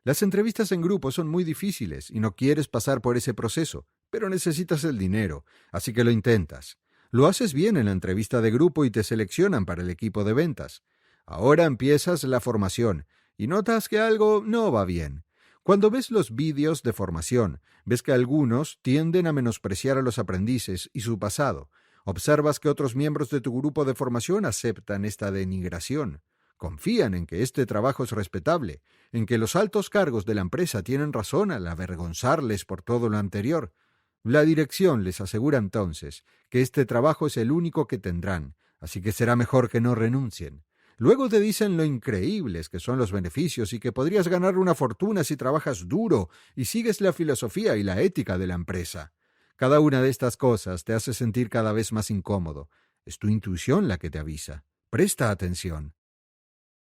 Las entrevistas en grupo son muy difíciles y no quieres pasar por ese proceso, pero necesitas el dinero, así que lo intentas. Lo haces bien en la entrevista de grupo y te seleccionan para el equipo de ventas. Ahora empiezas la formación y notas que algo no va bien. Cuando ves los vídeos de formación, ves que algunos tienden a menospreciar a los aprendices y su pasado. Observas que otros miembros de tu grupo de formación aceptan esta denigración. Confían en que este trabajo es respetable, en que los altos cargos de la empresa tienen razón al avergonzarles por todo lo anterior. La dirección les asegura entonces que este trabajo es el único que tendrán, así que será mejor que no renuncien. Luego te dicen lo increíbles que son los beneficios y que podrías ganar una fortuna si trabajas duro y sigues la filosofía y la ética de la empresa. Cada una de estas cosas te hace sentir cada vez más incómodo. Es tu intuición la que te avisa. Presta atención.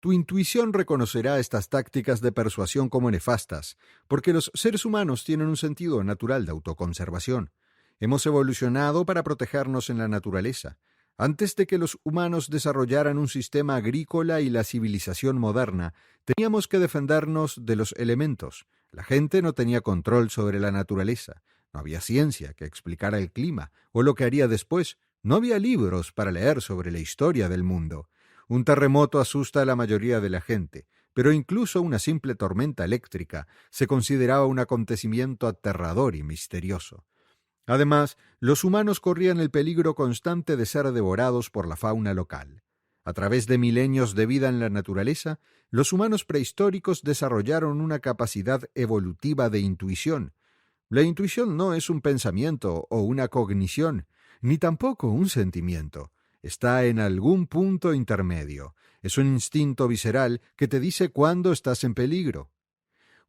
Tu intuición reconocerá estas tácticas de persuasión como nefastas, porque los seres humanos tienen un sentido natural de autoconservación. Hemos evolucionado para protegernos en la naturaleza. Antes de que los humanos desarrollaran un sistema agrícola y la civilización moderna, teníamos que defendernos de los elementos. La gente no tenía control sobre la naturaleza. No había ciencia que explicara el clima o lo que haría después. No había libros para leer sobre la historia del mundo. Un terremoto asusta a la mayoría de la gente, pero incluso una simple tormenta eléctrica se consideraba un acontecimiento aterrador y misterioso. Además, los humanos corrían el peligro constante de ser devorados por la fauna local. A través de milenios de vida en la naturaleza, los humanos prehistóricos desarrollaron una capacidad evolutiva de intuición. La intuición no es un pensamiento o una cognición, ni tampoco un sentimiento. Está en algún punto intermedio. Es un instinto visceral que te dice cuándo estás en peligro.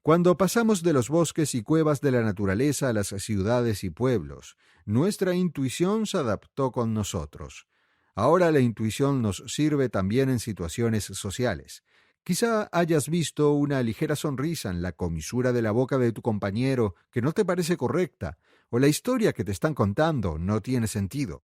Cuando pasamos de los bosques y cuevas de la naturaleza a las ciudades y pueblos, nuestra intuición se adaptó con nosotros. Ahora la intuición nos sirve también en situaciones sociales. Quizá hayas visto una ligera sonrisa en la comisura de la boca de tu compañero que no te parece correcta, o la historia que te están contando no tiene sentido.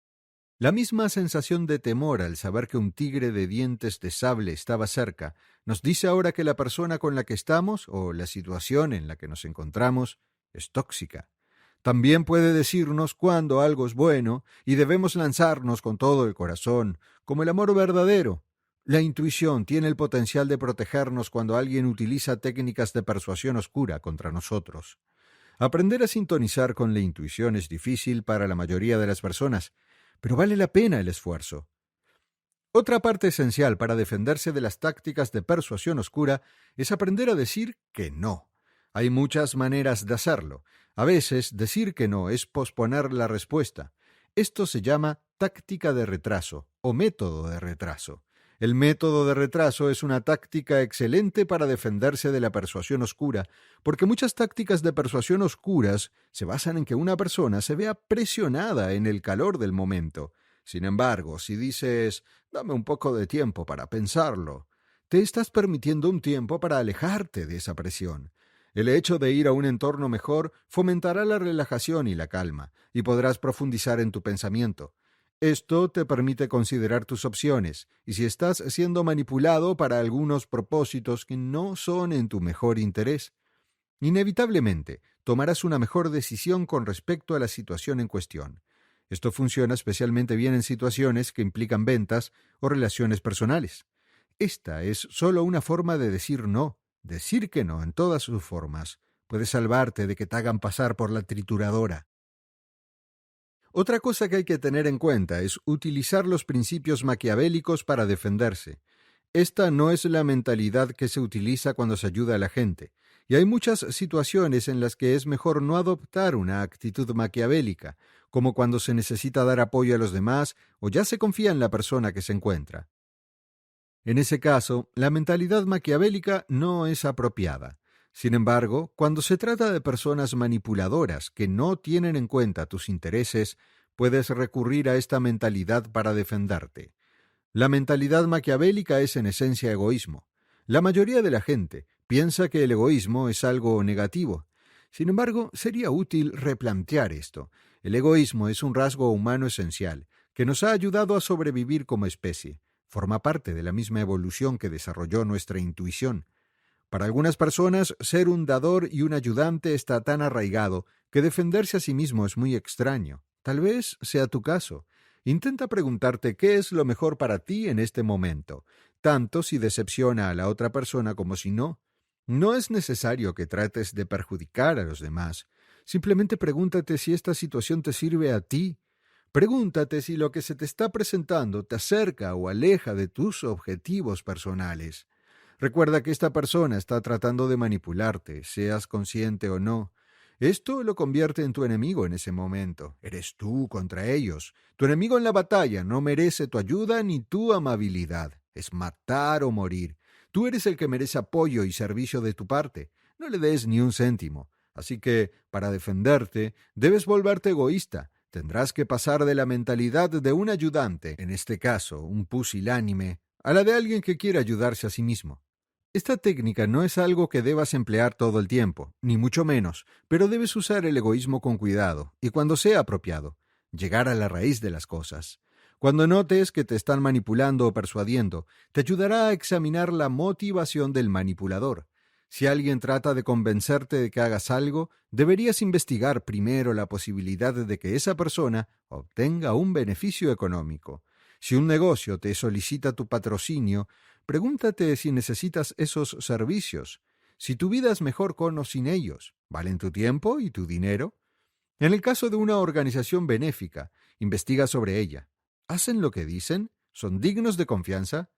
La misma sensación de temor al saber que un tigre de dientes de sable estaba cerca nos dice ahora que la persona con la que estamos o la situación en la que nos encontramos es tóxica. También puede decirnos cuándo algo es bueno y debemos lanzarnos con todo el corazón, como el amor verdadero. La intuición tiene el potencial de protegernos cuando alguien utiliza técnicas de persuasión oscura contra nosotros. Aprender a sintonizar con la intuición es difícil para la mayoría de las personas, pero vale la pena el esfuerzo. Otra parte esencial para defenderse de las tácticas de persuasión oscura es aprender a decir que no. Hay muchas maneras de hacerlo. A veces, decir que no es posponer la respuesta. Esto se llama táctica de retraso o método de retraso. El método de retraso es una táctica excelente para defenderse de la persuasión oscura, porque muchas tácticas de persuasión oscuras se basan en que una persona se vea presionada en el calor del momento. Sin embargo, si dices, dame un poco de tiempo para pensarlo, te estás permitiendo un tiempo para alejarte de esa presión. El hecho de ir a un entorno mejor fomentará la relajación y la calma, y podrás profundizar en tu pensamiento. Esto te permite considerar tus opciones, y si estás siendo manipulado para algunos propósitos que no son en tu mejor interés, inevitablemente tomarás una mejor decisión con respecto a la situación en cuestión. Esto funciona especialmente bien en situaciones que implican ventas o relaciones personales. Esta es solo una forma de decir no. Decir que no en todas sus formas puede salvarte de que te hagan pasar por la trituradora. Otra cosa que hay que tener en cuenta es utilizar los principios maquiavélicos para defenderse. Esta no es la mentalidad que se utiliza cuando se ayuda a la gente, y hay muchas situaciones en las que es mejor no adoptar una actitud maquiavélica, como cuando se necesita dar apoyo a los demás o ya se confía en la persona que se encuentra. En ese caso, la mentalidad maquiavélica no es apropiada. Sin embargo, cuando se trata de personas manipuladoras que no tienen en cuenta tus intereses, puedes recurrir a esta mentalidad para defenderte. La mentalidad maquiavélica es en esencia egoísmo. La mayoría de la gente piensa que el egoísmo es algo negativo. Sin embargo, sería útil replantear esto. El egoísmo es un rasgo humano esencial, que nos ha ayudado a sobrevivir como especie. Forma parte de la misma evolución que desarrolló nuestra intuición. Para algunas personas, ser un dador y un ayudante está tan arraigado que defenderse a sí mismo es muy extraño. Tal vez sea tu caso. Intenta preguntarte qué es lo mejor para ti en este momento, tanto si decepciona a la otra persona como si no. No es necesario que trates de perjudicar a los demás. Simplemente pregúntate si esta situación te sirve a ti. Pregúntate si lo que se te está presentando te acerca o aleja de tus objetivos personales. Recuerda que esta persona está tratando de manipularte, seas consciente o no. Esto lo convierte en tu enemigo en ese momento. Eres tú contra ellos. Tu enemigo en la batalla no merece tu ayuda ni tu amabilidad. Es matar o morir. Tú eres el que merece apoyo y servicio de tu parte. No le des ni un céntimo. Así que, para defenderte, debes volverte egoísta. Tendrás que pasar de la mentalidad de un ayudante, en este caso un pusilánime, a la de alguien que quiere ayudarse a sí mismo. Esta técnica no es algo que debas emplear todo el tiempo, ni mucho menos, pero debes usar el egoísmo con cuidado y cuando sea apropiado, llegar a la raíz de las cosas. Cuando notes que te están manipulando o persuadiendo, te ayudará a examinar la motivación del manipulador. Si alguien trata de convencerte de que hagas algo, deberías investigar primero la posibilidad de que esa persona obtenga un beneficio económico. Si un negocio te solicita tu patrocinio, pregúntate si necesitas esos servicios. Si tu vida es mejor con o sin ellos, ¿valen tu tiempo y tu dinero? En el caso de una organización benéfica, investiga sobre ella. ¿Hacen lo que dicen? ¿Son dignos de confianza?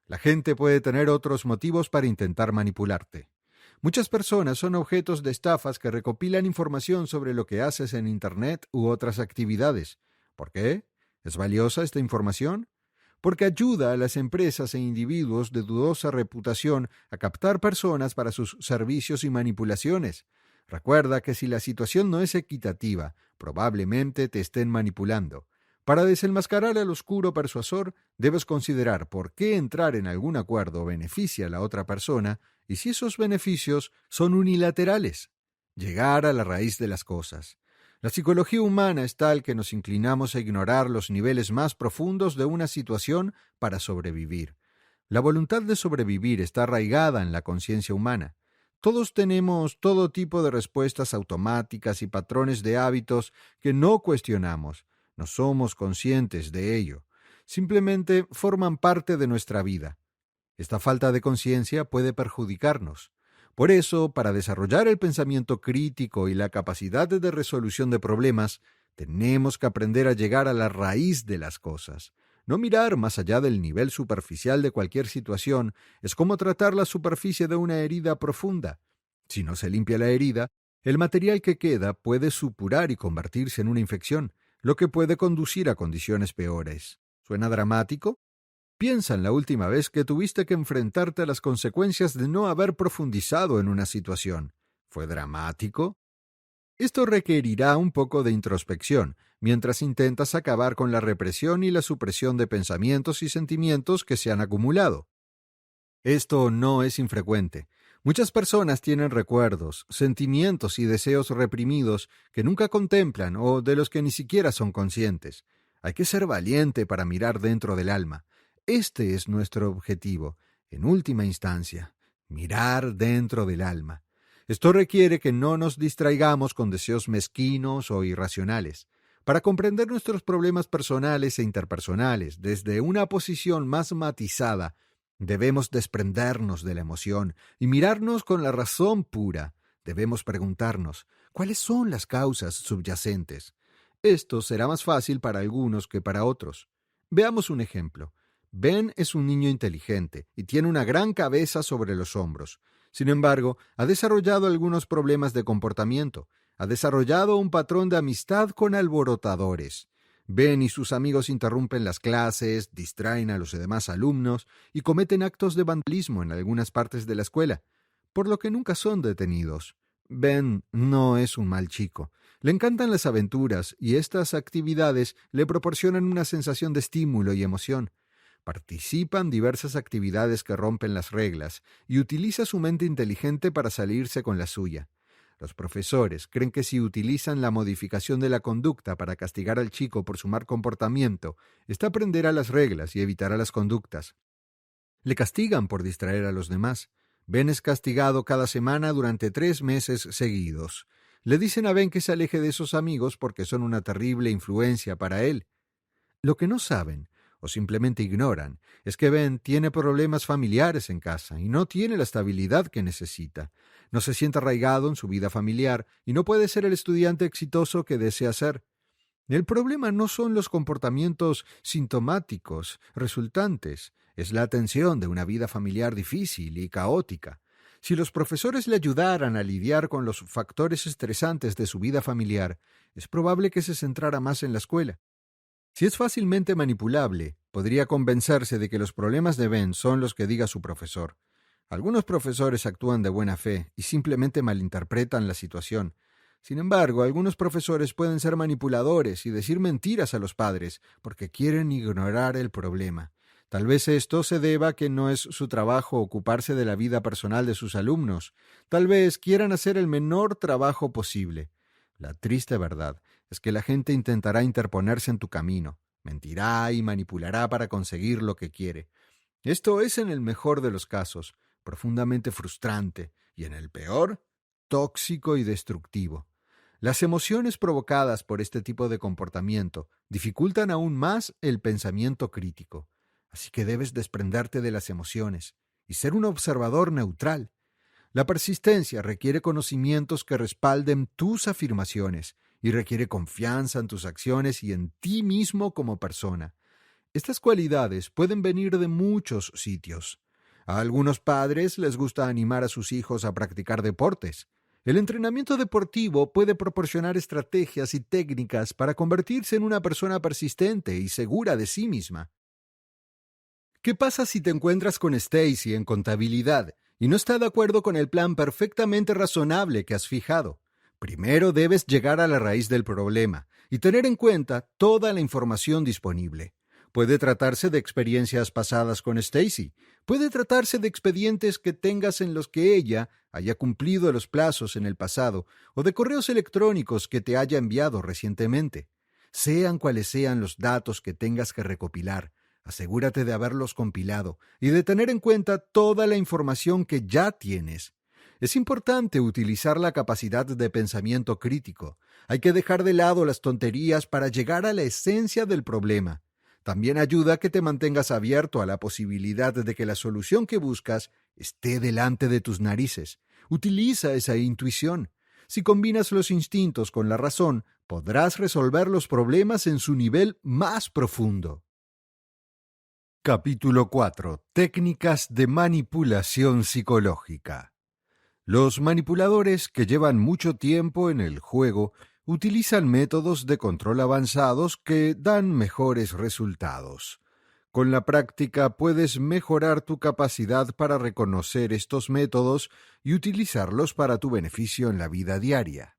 La gente puede tener otros motivos para intentar manipularte. Muchas personas son objetos de estafas que recopilan información sobre lo que haces en Internet u otras actividades. ¿Por qué? ¿Es valiosa esta información? Porque ayuda a las empresas e individuos de dudosa reputación a captar personas para sus servicios y manipulaciones. Recuerda que si la situación no es equitativa, probablemente te estén manipulando. Para desenmascarar al oscuro persuasor, debes considerar por qué entrar en algún acuerdo beneficia a la otra persona y si esos beneficios son unilaterales. Llegar a la raíz de las cosas. La psicología humana es tal que nos inclinamos a ignorar los niveles más profundos de una situación para sobrevivir. La voluntad de sobrevivir está arraigada en la conciencia humana. Todos tenemos todo tipo de respuestas automáticas y patrones de hábitos que no cuestionamos. No somos conscientes de ello. Simplemente forman parte de nuestra vida. Esta falta de conciencia puede perjudicarnos. Por eso, para desarrollar el pensamiento crítico y la capacidad de resolución de problemas, tenemos que aprender a llegar a la raíz de las cosas. No mirar más allá del nivel superficial de cualquier situación es como tratar la superficie de una herida profunda. Si no se limpia la herida, el material que queda puede supurar y convertirse en una infección, lo que puede conducir a condiciones peores. ¿Suena dramático? Piensa en la última vez que tuviste que enfrentarte a las consecuencias de no haber profundizado en una situación. ¿Fue dramático? Esto requerirá un poco de introspección, mientras intentas acabar con la represión y la supresión de pensamientos y sentimientos que se han acumulado. Esto no es infrecuente. Muchas personas tienen recuerdos, sentimientos y deseos reprimidos que nunca contemplan o de los que ni siquiera son conscientes. Hay que ser valiente para mirar dentro del alma. Este es nuestro objetivo, en última instancia, mirar dentro del alma. Esto requiere que no nos distraigamos con deseos mezquinos o irracionales. Para comprender nuestros problemas personales e interpersonales desde una posición más matizada, debemos desprendernos de la emoción y mirarnos con la razón pura. Debemos preguntarnos, ¿cuáles son las causas subyacentes? Esto será más fácil para algunos que para otros. Veamos un ejemplo. Ben es un niño inteligente y tiene una gran cabeza sobre los hombros. Sin embargo, ha desarrollado algunos problemas de comportamiento. Ha desarrollado un patrón de amistad con alborotadores. Ben y sus amigos interrumpen las clases, distraen a los demás alumnos y cometen actos de vandalismo en algunas partes de la escuela, por lo que nunca son detenidos. Ben no es un mal chico. Le encantan las aventuras y estas actividades le proporcionan una sensación de estímulo y emoción. Participa en diversas actividades que rompen las reglas y utiliza su mente inteligente para salirse con la suya. Los profesores creen que si utilizan la modificación de la conducta para castigar al chico por su mal comportamiento, éste aprenderá las reglas y evitará las conductas. Le castigan por distraer a los demás. Ben es castigado cada semana durante 3 meses seguidos. Le dicen a Ben que se aleje de esos amigos porque son una terrible influencia para él. Lo que no saben, o simplemente ignoran, es que Ben tiene problemas familiares en casa y no tiene la estabilidad que necesita. No se siente arraigado en su vida familiar y no puede ser el estudiante exitoso que desea ser. El problema no son los comportamientos sintomáticos resultantes, es la tensión de una vida familiar difícil y caótica. Si los profesores le ayudaran a lidiar con los factores estresantes de su vida familiar, es probable que se centrara más en la escuela. Si es fácilmente manipulable, podría convencerse de que los problemas de Ben son los que diga su profesor. Algunos profesores actúan de buena fe y simplemente malinterpretan la situación. Sin embargo, algunos profesores pueden ser manipuladores y decir mentiras a los padres porque quieren ignorar el problema. Tal vez esto se deba a que no es su trabajo ocuparse de la vida personal de sus alumnos. Tal vez quieran hacer el menor trabajo posible. La triste verdad es que la gente intentará interponerse en tu camino, mentirá y manipulará para conseguir lo que quiere. Esto es en el mejor de los casos, profundamente frustrante, y en el peor, tóxico y destructivo. Las emociones provocadas por este tipo de comportamiento dificultan aún más el pensamiento crítico. Así que debes desprenderte de las emociones y ser un observador neutral. La persistencia requiere conocimientos que respalden tus afirmaciones y requiere confianza en tus acciones y en ti mismo como persona. Estas cualidades pueden venir de muchos sitios. A algunos padres les gusta animar a sus hijos a practicar deportes. El entrenamiento deportivo puede proporcionar estrategias y técnicas para convertirse en una persona persistente y segura de sí misma. ¿Qué pasa si te encuentras con Stacy en contabilidad y no está de acuerdo con el plan perfectamente razonable que has fijado? Primero debes llegar a la raíz del problema y tener en cuenta toda la información disponible. Puede tratarse de experiencias pasadas con Stacy. Puede tratarse de expedientes que tengas en los que ella haya cumplido los plazos en el pasado o de correos electrónicos que te haya enviado recientemente. Sean cuales sean los datos que tengas que recopilar, asegúrate de haberlos compilado y de tener en cuenta toda la información que ya tienes. Es importante utilizar la capacidad de pensamiento crítico. Hay que dejar de lado las tonterías para llegar a la esencia del problema. También ayuda a que te mantengas abierto a la posibilidad de que la solución que buscas esté delante de tus narices. Utiliza esa intuición. Si combinas los instintos con la razón, podrás resolver los problemas en su nivel más profundo. Capítulo 4. Técnicas de manipulación psicológica. Los manipuladores que llevan mucho tiempo en el juego utilizan métodos de control avanzados que dan mejores resultados. Con la práctica puedes mejorar tu capacidad para reconocer estos métodos y utilizarlos para tu beneficio en la vida diaria.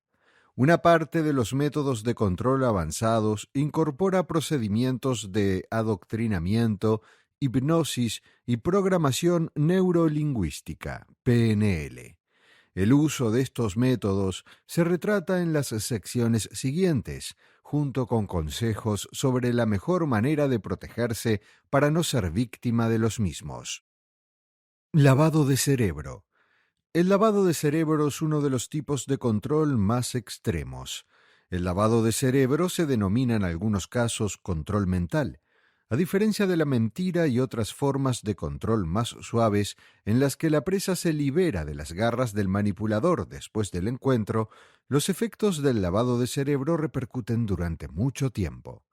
Una parte de los métodos de control avanzados incorpora procedimientos de adoctrinamiento, hipnosis y programación neurolingüística, PNL. El uso de estos métodos se retrata en las secciones siguientes, junto con consejos sobre la mejor manera de protegerse para no ser víctima de los mismos. Lavado de cerebro. El lavado de cerebro es uno de los tipos de control más extremos. El lavado de cerebro se denomina en algunos casos control mental. A diferencia de la mentira y otras formas de control más suaves en las que la presa se libera de las garras del manipulador después del encuentro, los efectos del lavado de cerebro repercuten durante mucho tiempo.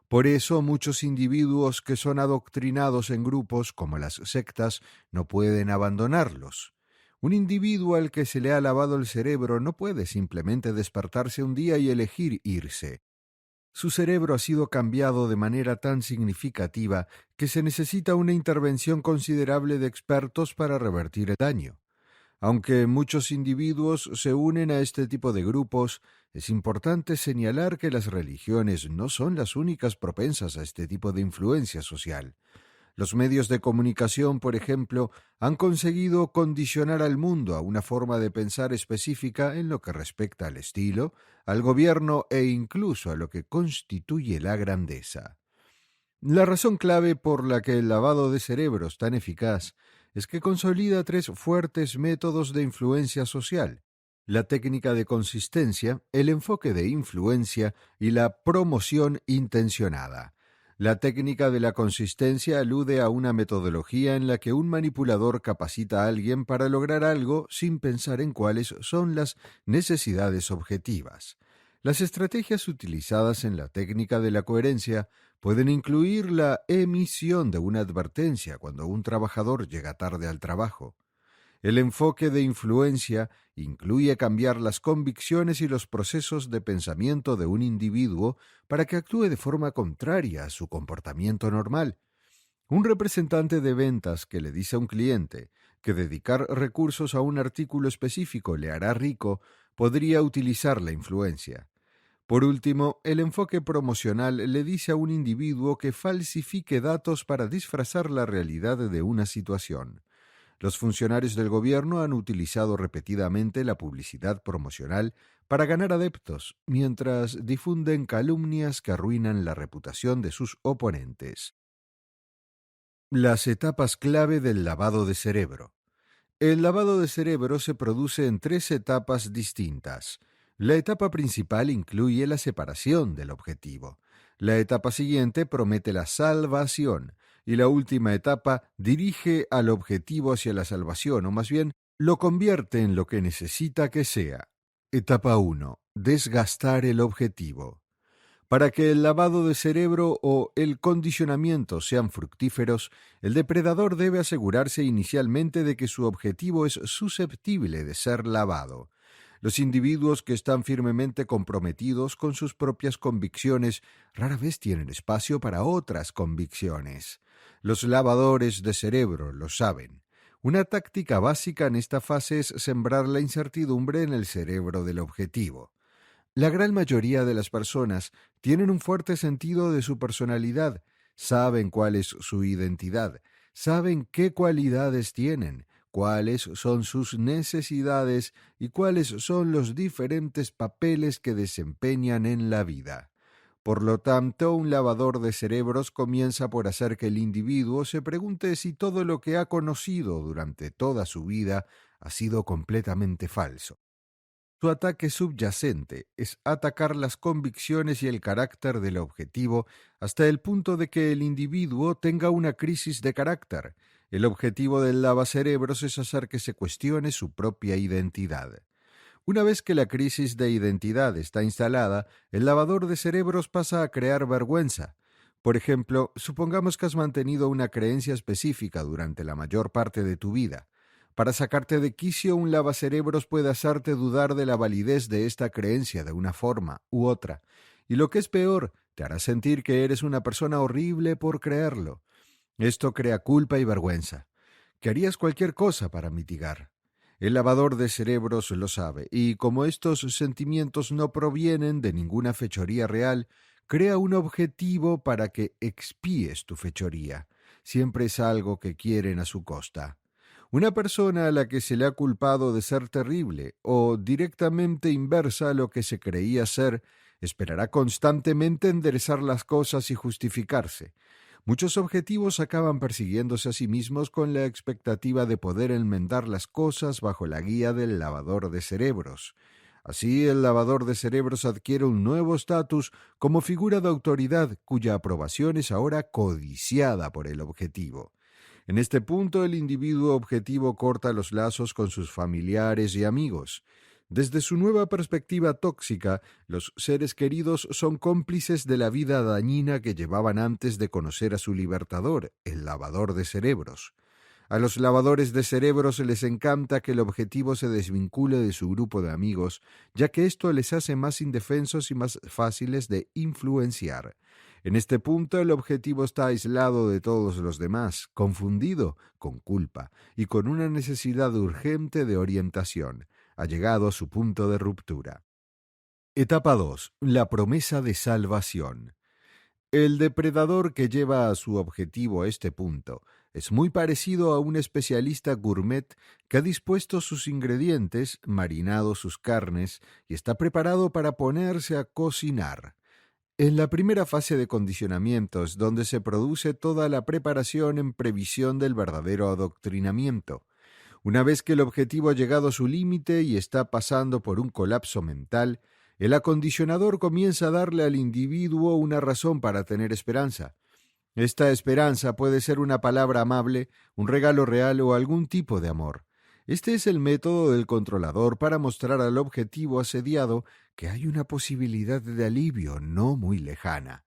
Por eso muchos individuos que son adoctrinados en grupos como las sectas no pueden abandonarlos. Un individuo al que se le ha lavado el cerebro no puede simplemente despertarse un día y elegir irse. Su cerebro ha sido cambiado de manera tan significativa que se necesita una intervención considerable de expertos para revertir el daño. Aunque muchos individuos se unen a este tipo de grupos, es importante señalar que las religiones no son las únicas propensas a este tipo de influencia social. Los medios de comunicación, por ejemplo, han conseguido condicionar al mundo a una forma de pensar específica en lo que respecta al estilo, al gobierno e incluso a lo que constituye la grandeza. La razón clave por la que el lavado de cerebro es tan eficaz es que consolida tres fuertes métodos de influencia social: la técnica de consistencia, el enfoque de influencia y la promoción intencionada. La técnica de la consistencia alude a una metodología en la que un manipulador capacita a alguien para lograr algo sin pensar en cuáles son las necesidades objetivas. Las estrategias utilizadas en la técnica de la coherencia pueden incluir la emisión de una advertencia cuando un trabajador llega tarde al trabajo. El enfoque de influencia incluye cambiar las convicciones y los procesos de pensamiento de un individuo para que actúe de forma contraria a su comportamiento normal. Un representante de ventas que le dice a un cliente que dedicar recursos a un artículo específico le hará rico podría utilizar la influencia. Por último, el enfoque promocional le dice a un individuo que falsifique datos para disfrazar la realidad de una situación. Los funcionarios del gobierno han utilizado repetidamente la publicidad promocional para ganar adeptos, mientras difunden calumnias que arruinan la reputación de sus oponentes. Las etapas clave del lavado de cerebro. El lavado de cerebro se produce en 3 etapas distintas. La etapa principal incluye la separación del objetivo. La etapa siguiente promete la salvación y la última etapa dirige al objetivo hacia la salvación, o más bien lo convierte en lo que necesita que sea. Etapa 1. Desgastar el objetivo. Para que el lavado de cerebro o el condicionamiento sean fructíferos, el depredador debe asegurarse inicialmente de que su objetivo es susceptible de ser lavado. Los individuos que están firmemente comprometidos con sus propias convicciones rara vez tienen espacio para otras convicciones. Los lavadores de cerebro lo saben. Una táctica básica en esta fase es sembrar la incertidumbre en el cerebro del objetivo. La gran mayoría de las personas tienen un fuerte sentido de su personalidad, saben cuál es su identidad, saben qué cualidades tienen, cuáles son sus necesidades y cuáles son los diferentes papeles que desempeñan en la vida. Por lo tanto, un lavador de cerebros comienza por hacer que el individuo se pregunte si todo lo que ha conocido durante toda su vida ha sido completamente falso. Su ataque subyacente es atacar las convicciones y el carácter del objetivo hasta el punto de que el individuo tenga una crisis de carácter. El objetivo del lavacerebros es hacer que se cuestione su propia identidad. Una vez que la crisis de identidad está instalada, el lavador de cerebros pasa a crear vergüenza. Por ejemplo, supongamos que has mantenido una creencia específica durante la mayor parte de tu vida. Para sacarte de quicio, un lavacerebros puede hacerte dudar de la validez de esta creencia de una forma u otra. Y lo que es peor, te hará sentir que eres una persona horrible por creerlo. Esto crea culpa y vergüenza, que harías cualquier cosa para mitigar. El lavador de cerebros lo sabe, y como estos sentimientos no provienen de ninguna fechoría real, crea un objetivo para que expíes tu fechoría. Siempre es algo que quieren a su costa. Una persona a la que se le ha culpado de ser terrible o directamente inversa a lo que se creía ser, esperará constantemente enderezar las cosas y justificarse. Muchos objetivos acaban persiguiéndose a sí mismos con la expectativa de poder enmendar las cosas bajo la guía del lavador de cerebros. Así, el lavador de cerebros adquiere un nuevo estatus como figura de autoridad cuya aprobación es ahora codiciada por el objetivo. En este punto, el individuo objetivo corta los lazos con sus familiares y amigos. Desde su nueva perspectiva tóxica, los seres queridos son cómplices de la vida dañina que llevaban antes de conocer a su libertador, el lavador de cerebros. A los lavadores de cerebros les encanta que el objetivo se desvincule de su grupo de amigos, ya que esto les hace más indefensos y más fáciles de influenciar. En este punto, el objetivo está aislado de todos los demás, confundido, con culpa y con una necesidad urgente de orientación. Ha llegado a su punto de ruptura. Etapa 2. La promesa de salvación. El depredador que lleva a su objetivo a este punto es muy parecido a un especialista gourmet que ha dispuesto sus ingredientes, marinado sus carnes y está preparado para ponerse a cocinar. En la primera fase de condicionamiento es donde se produce toda la preparación en previsión del verdadero adoctrinamiento. Una vez que el objetivo ha llegado a su límite y está pasando por un colapso mental, el acondicionador comienza a darle al individuo una razón para tener esperanza. Esta esperanza puede ser una palabra amable, un regalo real o algún tipo de amor. Este es el método del controlador para mostrar al objetivo asediado que hay una posibilidad de alivio no muy lejana.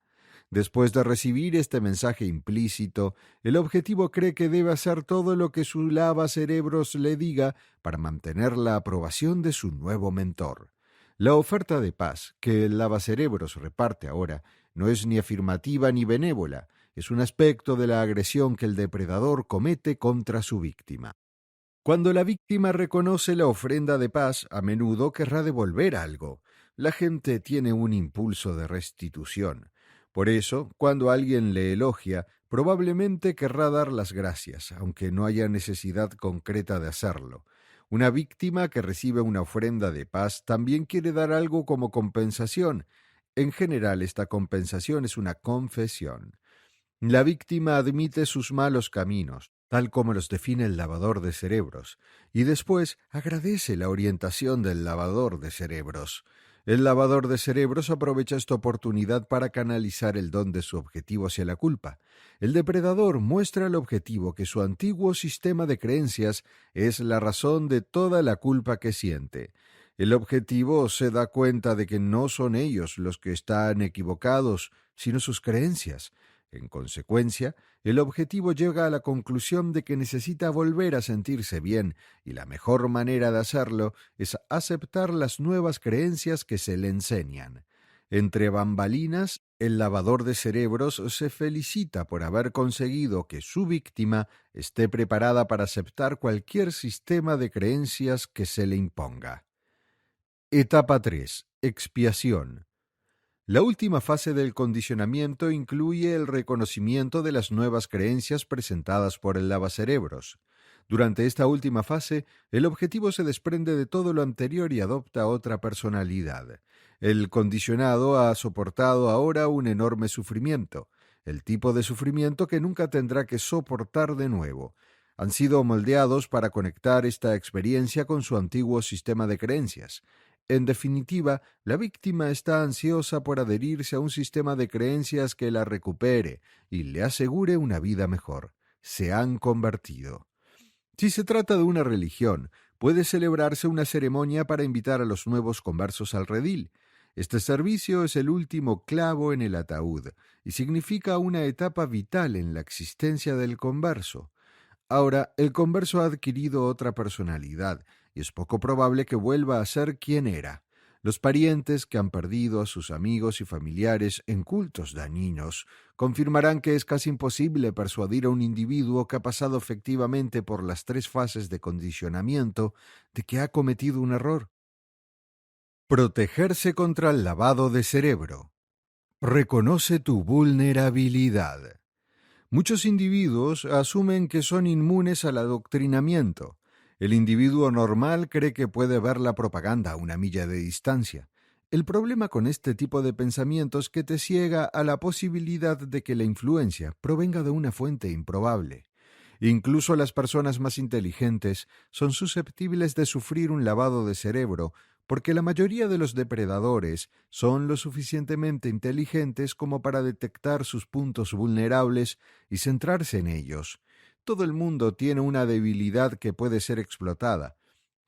Después de recibir este mensaje implícito, el objetivo cree que debe hacer todo lo que su lavacerebros le diga para mantener la aprobación de su nuevo mentor. La oferta de paz que el lavacerebros reparte ahora no es ni afirmativa ni benévola, es un aspecto de la agresión que el depredador comete contra su víctima. Cuando la víctima reconoce la ofrenda de paz, a menudo querrá devolver algo. La gente tiene un impulso de restitución. Por eso, cuando alguien le elogia, probablemente querrá dar las gracias, aunque no haya necesidad concreta de hacerlo. Una víctima que recibe una ofrenda de paz también quiere dar algo como compensación. En general, esta compensación es una confesión. La víctima admite sus malos caminos, tal como los define el lavador de cerebros, y después agradece la orientación del lavador de cerebros. El lavador de cerebros aprovecha esta oportunidad para canalizar el don de su objetivo hacia la culpa. El depredador muestra al objetivo que su antiguo sistema de creencias es la razón de toda la culpa que siente. El objetivo se da cuenta de que no son ellos los que están equivocados, sino sus creencias. En consecuencia, el objetivo llega a la conclusión de que necesita volver a sentirse bien, y la mejor manera de hacerlo es aceptar las nuevas creencias que se le enseñan. Entre bambalinas, el lavador de cerebros se felicita por haber conseguido que su víctima esté preparada para aceptar cualquier sistema de creencias que se le imponga. Etapa 3. Expiación. La última fase del condicionamiento incluye el reconocimiento de las nuevas creencias presentadas por el lavacerebros. Durante esta última fase, el objetivo se desprende de todo lo anterior y adopta otra personalidad. El condicionado ha soportado ahora un enorme sufrimiento, el tipo de sufrimiento que nunca tendrá que soportar de nuevo. Han sido moldeados para conectar esta experiencia con su antiguo sistema de creencias. En definitiva, la víctima está ansiosa por adherirse a un sistema de creencias que la recupere y le asegure una vida mejor. Se han convertido. Si se trata de una religión, puede celebrarse una ceremonia para invitar a los nuevos conversos al redil. Este servicio es el último clavo en el ataúd y significa una etapa vital en la existencia del converso. Ahora, el converso ha adquirido otra personalidad y es poco probable que vuelva a ser quien era. Los parientes que han perdido a sus amigos y familiares en cultos dañinos confirmarán que es casi imposible persuadir a un individuo que ha pasado efectivamente por las 3 fases de condicionamiento de que ha cometido un error. Protegerse contra el lavado de cerebro. Reconoce tu vulnerabilidad. Muchos individuos asumen que son inmunes al adoctrinamiento. El individuo normal cree que puede ver la propaganda a una milla de distancia. El problema con este tipo de pensamientos es que te ciega a la posibilidad de que la influencia provenga de una fuente improbable. Incluso las personas más inteligentes son susceptibles de sufrir un lavado de cerebro porque la mayoría de los depredadores son lo suficientemente inteligentes como para detectar sus puntos vulnerables y centrarse en ellos. Todo el mundo tiene una debilidad que puede ser explotada.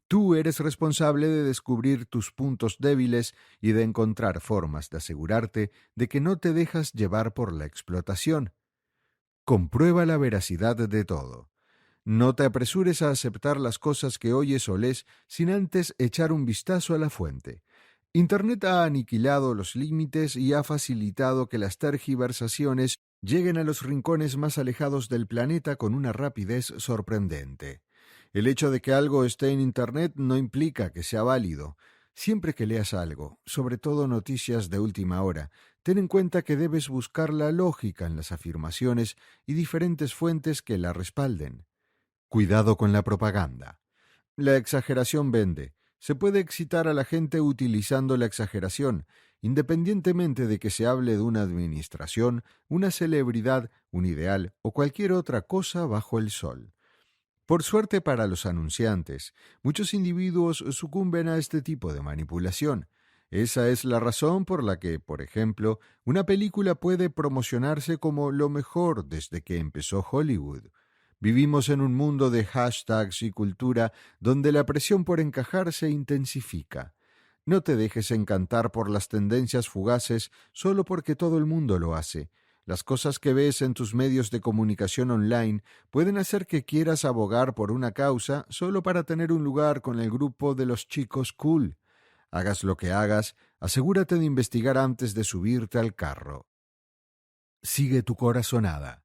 Tú eres responsable de descubrir tus puntos débiles y de encontrar formas de asegurarte de que no te dejas llevar por la explotación. Comprueba la veracidad de todo. No te apresures a aceptar las cosas que oyes o lees sin antes echar un vistazo a la fuente. Internet ha aniquilado los límites y ha facilitado que las tergiversaciones lleguen a los rincones más alejados del planeta con una rapidez sorprendente. El hecho de que algo esté en Internet no implica que sea válido. Siempre que leas algo, sobre todo noticias de última hora, ten en cuenta que debes buscar la lógica en las afirmaciones y diferentes fuentes que la respalden. Cuidado con la propaganda. La exageración vende. Se puede excitar a la gente utilizando la exageración, independientemente de que se hable de una administración, una celebridad, un ideal o cualquier otra cosa bajo el sol. Por suerte para los anunciantes, muchos individuos sucumben a este tipo de manipulación. Esa es la razón por la que, por ejemplo, una película puede promocionarse como lo mejor desde que empezó Hollywood. Vivimos en un mundo de hashtags y cultura donde la presión por encajar se intensifica. No te dejes encantar por las tendencias fugaces solo porque todo el mundo lo hace. Las cosas que ves en tus medios de comunicación online pueden hacer que quieras abogar por una causa solo para tener un lugar con el grupo de los chicos cool. Hagas lo que hagas, asegúrate de investigar antes de subirte al carro. Sigue tu corazonada.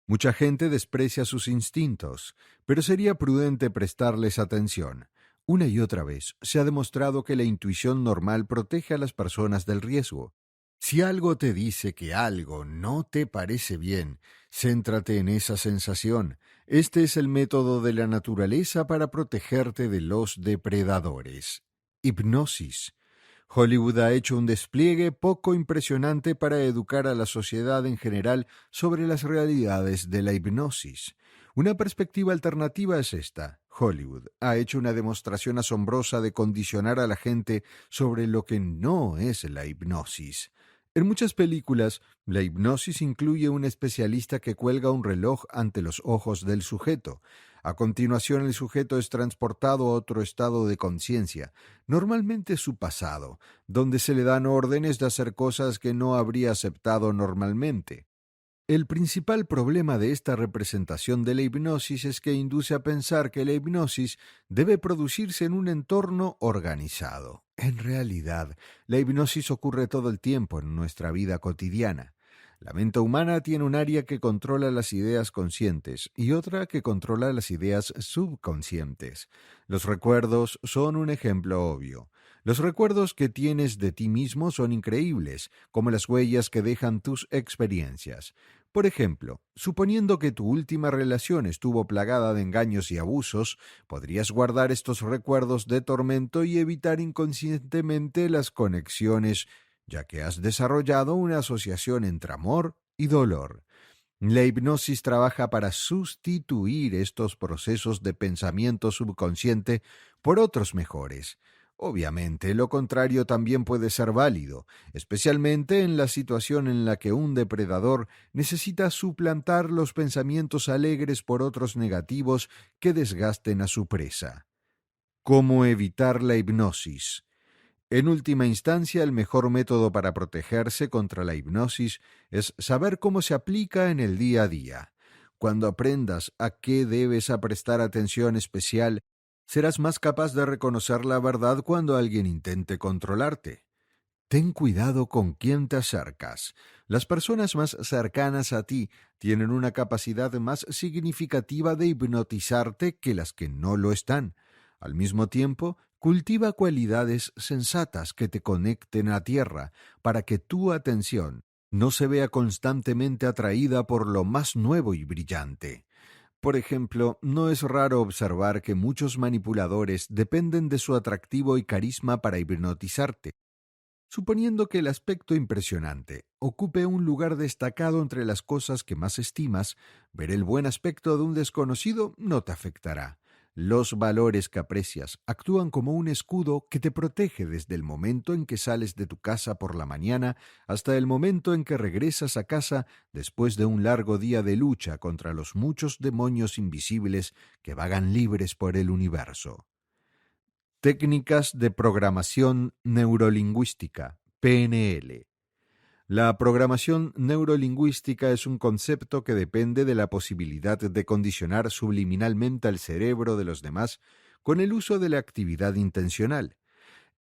Mucha gente desprecia sus instintos, pero sería prudente prestarles atención. Una y otra vez se ha demostrado que la intuición normal protege a las personas del riesgo. Si algo te dice que algo no te parece bien, céntrate en esa sensación. Este es el método de la naturaleza para protegerte de los depredadores. Hipnosis. Hollywood ha hecho un despliegue poco impresionante para educar a la sociedad en general sobre las realidades de la hipnosis. Una perspectiva alternativa es esta. Hollywood ha hecho una demostración asombrosa de condicionar a la gente sobre lo que no es la hipnosis. En muchas películas, la hipnosis incluye un especialista que cuelga un reloj ante los ojos del sujeto. A continuación, el sujeto es transportado a otro estado de conciencia, normalmente su pasado, donde se le dan órdenes de hacer cosas que no habría aceptado normalmente. El principal problema de esta representación de la hipnosis es que induce a pensar que la hipnosis debe producirse en un entorno organizado. En realidad, la hipnosis ocurre todo el tiempo en nuestra vida cotidiana. La mente humana tiene un área que controla las ideas conscientes y otra que controla las ideas subconscientes. Los recuerdos son un ejemplo obvio. Los recuerdos que tienes de ti mismo son increíbles, como las huellas que dejan tus experiencias. Por ejemplo, suponiendo que tu última relación estuvo plagada de engaños y abusos, podrías guardar estos recuerdos de tormento y evitar inconscientemente las conexiones, ya que has desarrollado una asociación entre amor y dolor. La hipnosis trabaja para sustituir estos procesos de pensamiento subconsciente por otros mejores. Obviamente, lo contrario también puede ser válido, especialmente en la situación en la que un depredador necesita suplantar los pensamientos alegres por otros negativos que desgasten a su presa. ¿Cómo evitar la hipnosis? En última instancia, el mejor método para protegerse contra la hipnosis es saber cómo se aplica en el día a día. Cuando aprendas a qué debes prestar atención especial, serás más capaz de reconocer la verdad cuando alguien intente controlarte. Ten cuidado con quién te acercas. Las personas más cercanas a ti tienen una capacidad más significativa de hipnotizarte que las que no lo están. Al mismo tiempo, cultiva cualidades sensatas que te conecten a tierra para que tu atención no se vea constantemente atraída por lo más nuevo y brillante. Por ejemplo, no es raro observar que muchos manipuladores dependen de su atractivo y carisma para hipnotizarte. Suponiendo que el aspecto impresionante ocupe un lugar destacado entre las cosas que más estimas, ver el buen aspecto de un desconocido no te afectará. Los valores que aprecias actúan como un escudo que te protege desde el momento en que sales de tu casa por la mañana hasta el momento en que regresas a casa después de un largo día de lucha contra los muchos demonios invisibles que vagan libres por el universo. Técnicas de programación neurolingüística, PNL. La programación neurolingüística es un concepto que depende de la posibilidad de condicionar subliminalmente al cerebro de los demás con el uso de la actividad intencional.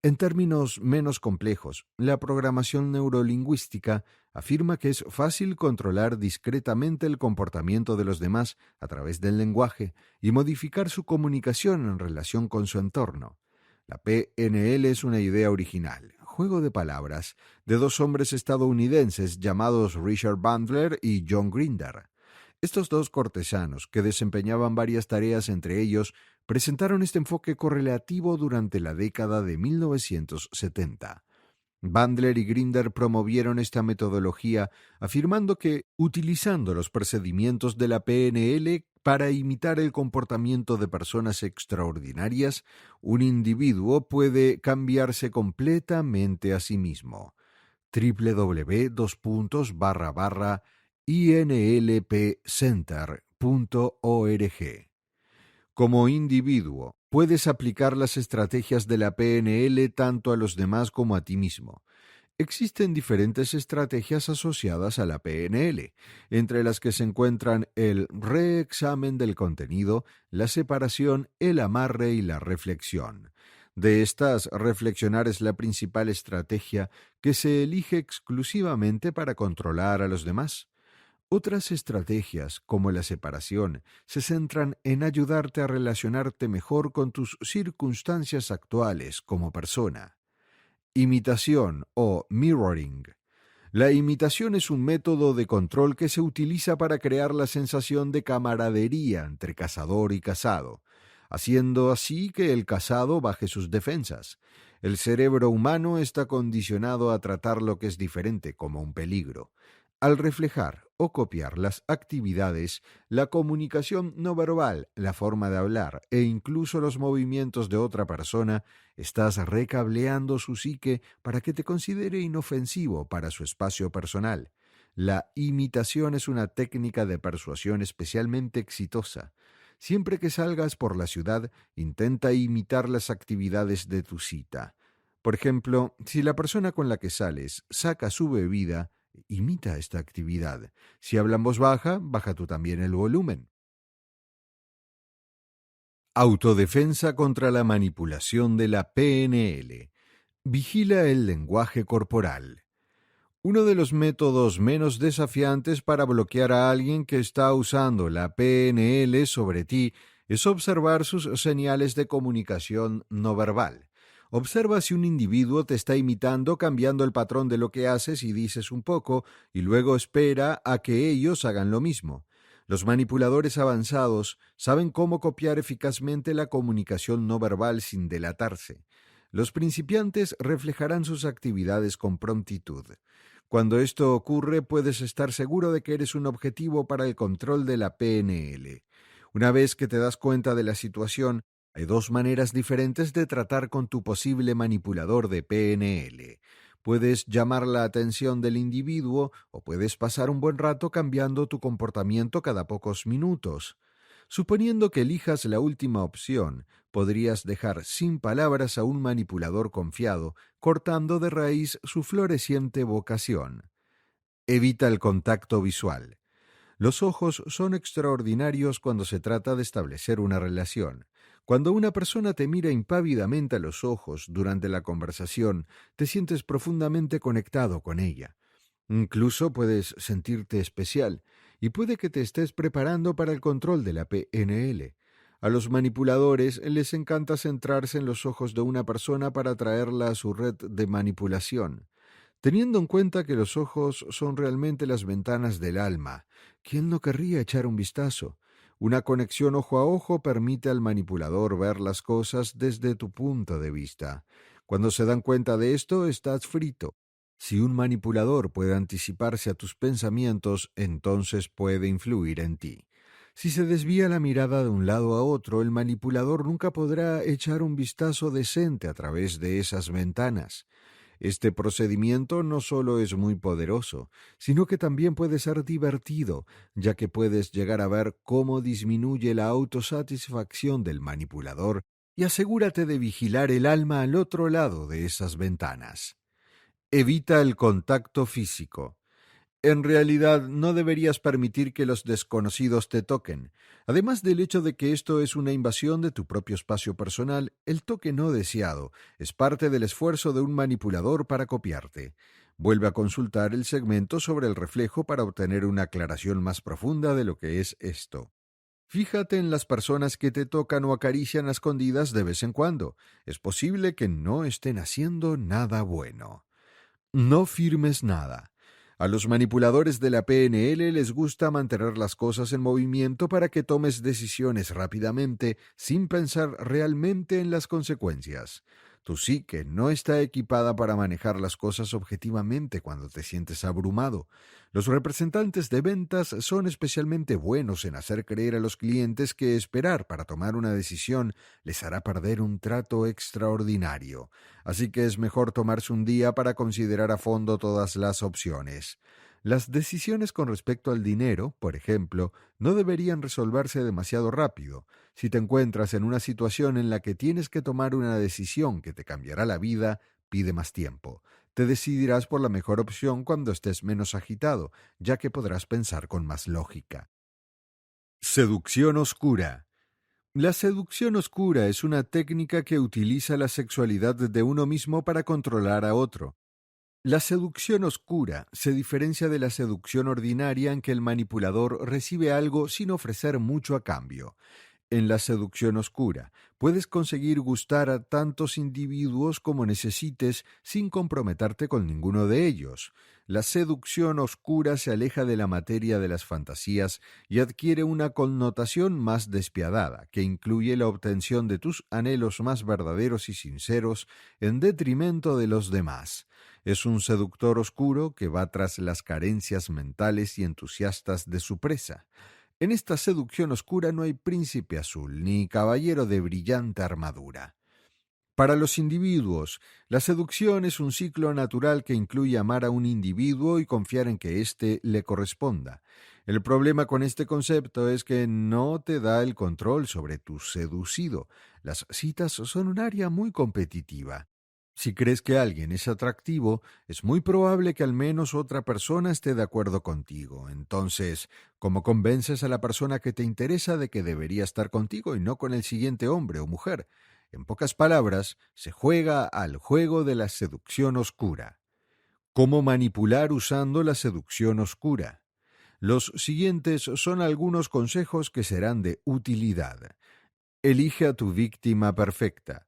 En términos menos complejos, la programación neurolingüística afirma que es fácil controlar discretamente el comportamiento de los demás a través del lenguaje y modificar su comunicación en relación con su entorno. La PNL es una idea original, juego de palabras, de dos hombres estadounidenses llamados Richard Bandler y John Grinder. Estos dos cortesanos, que desempeñaban varias tareas entre ellos, presentaron este enfoque correlativo durante la década de 1970. Bandler y Grinder promovieron esta metodología afirmando que, utilizando los procedimientos de la PNL para imitar el comportamiento de personas extraordinarias, un individuo puede cambiarse completamente a sí mismo. www:// inlpcenter.org. Como individuo, puedes aplicar las estrategias de la PNL tanto a los demás como a ti mismo. Existen diferentes estrategias asociadas a la PNL, entre las que se encuentran el reexamen del contenido, la separación, el amarre y la reflexión. De estas, reflexionar es la principal estrategia que se elige exclusivamente para controlar a los demás. Otras estrategias, como la separación, se centran en ayudarte a relacionarte mejor con tus circunstancias actuales como persona. Imitación o mirroring. La imitación es un método de control que se utiliza para crear la sensación de camaradería entre cazador y cazado, haciendo así que el cazado baje sus defensas. El cerebro humano está condicionado a tratar lo que es diferente como un peligro. Al reflejar o copiar las actividades, la comunicación no verbal, la forma de hablar e incluso los movimientos de otra persona, estás recableando su psique para que te considere inofensivo para su espacio personal. La imitación es una técnica de persuasión especialmente exitosa. Siempre que salgas por la ciudad, intenta imitar las actividades de tu cita. Por ejemplo, si la persona con la que sales saca su bebida, imita esta actividad. Si habla en voz baja, baja tú también el volumen. Autodefensa contra la manipulación de la PNL. Vigila el lenguaje corporal. Uno de los métodos menos desafiantes para bloquear a alguien que está usando la PNL sobre ti es observar sus señales de comunicación no verbal. Observa si un individuo te está imitando cambiando el patrón de lo que haces y dices un poco, y luego espera a que ellos hagan lo mismo. Los manipuladores avanzados saben cómo copiar eficazmente la comunicación no verbal sin delatarse. Los principiantes reflejarán sus actividades con prontitud. Cuando esto ocurre, puedes estar seguro de que eres un objetivo para el control de la PNL. Una vez que te das cuenta de la situación, hay dos maneras diferentes de tratar con tu posible manipulador de PNL. Puedes llamar la atención del individuo o puedes pasar un buen rato cambiando tu comportamiento cada pocos minutos. Suponiendo que elijas la última opción, podrías dejar sin palabras a un manipulador confiado, cortando de raíz su floreciente vocación. Evita el contacto visual. Los ojos son extraordinarios cuando se trata de establecer una relación. Cuando una persona te mira impávidamente a los ojos durante la conversación, te sientes profundamente conectado con ella. Incluso puedes sentirte especial y puede que te estés preparando para el control de la PNL. A los manipuladores les encanta centrarse en los ojos de una persona para atraerla a su red de manipulación. Teniendo en cuenta que los ojos son realmente las ventanas del alma, ¿quién no querría echar un vistazo? Una conexión ojo a ojo permite al manipulador ver las cosas desde tu punto de vista. Cuando se dan cuenta de esto, estás frito. Si un manipulador puede anticiparse a tus pensamientos, entonces puede influir en ti. Si se desvía la mirada de un lado a otro, el manipulador nunca podrá echar un vistazo decente a través de esas ventanas. Este procedimiento no solo es muy poderoso, sino que también puede ser divertido, ya que puedes llegar a ver cómo disminuye la autosatisfacción del manipulador y asegúrate de vigilar el alma al otro lado de esas ventanas. Evita el contacto físico. En realidad, no deberías permitir que los desconocidos te toquen. Además del hecho de que esto es una invasión de tu propio espacio personal, el toque no deseado es parte del esfuerzo de un manipulador para copiarte. Vuelve a consultar el segmento sobre el reflejo para obtener una aclaración más profunda de lo que es esto. Fíjate en las personas que te tocan o acarician a escondidas de vez en cuando. Es posible que no estén haciendo nada bueno. No firmes nada. A los manipuladores de la PNL les gusta mantener las cosas en movimiento para que tomes decisiones rápidamente sin pensar realmente en las consecuencias. Tu psique no está equipada para manejar las cosas objetivamente cuando te sientes abrumado. Los representantes de ventas son especialmente buenos en hacer creer a los clientes que esperar para tomar una decisión les hará perder un trato extraordinario. Así que es mejor tomarse un día para considerar a fondo todas las opciones. Las decisiones con respecto al dinero, por ejemplo, no deberían resolverse demasiado rápido. Si te encuentras en una situación en la que tienes que tomar una decisión que te cambiará la vida, pide más tiempo. Te decidirás por la mejor opción cuando estés menos agitado, ya que podrás pensar con más lógica. Seducción oscura. La seducción oscura es una técnica que utiliza la sexualidad de uno mismo para controlar a otro. La seducción oscura se diferencia de la seducción ordinaria en que el manipulador recibe algo sin ofrecer mucho a cambio. En la seducción oscura, puedes conseguir gustar a tantos individuos como necesites sin comprometerte con ninguno de ellos. La seducción oscura se aleja de la materia de las fantasías y adquiere una connotación más despiadada, que incluye la obtención de tus anhelos más verdaderos y sinceros en detrimento de los demás. Es un seductor oscuro que va tras las carencias mentales y entusiastas de su presa. En esta seducción oscura no hay príncipe azul ni caballero de brillante armadura. Para los individuos, la seducción es un ciclo natural que incluye amar a un individuo y confiar en que éste le corresponda. El problema con este concepto es que no te da el control sobre tu seducido. Las citas son un área muy competitiva. Si crees que alguien es atractivo, es muy probable que al menos otra persona esté de acuerdo contigo. Entonces, ¿cómo convences a la persona que te interesa de que debería estar contigo y no con el siguiente hombre o mujer? En pocas palabras, se juega al juego de la seducción oscura. ¿Cómo manipular usando la seducción oscura? Los siguientes son algunos consejos que serán de utilidad. Elige a tu víctima perfecta.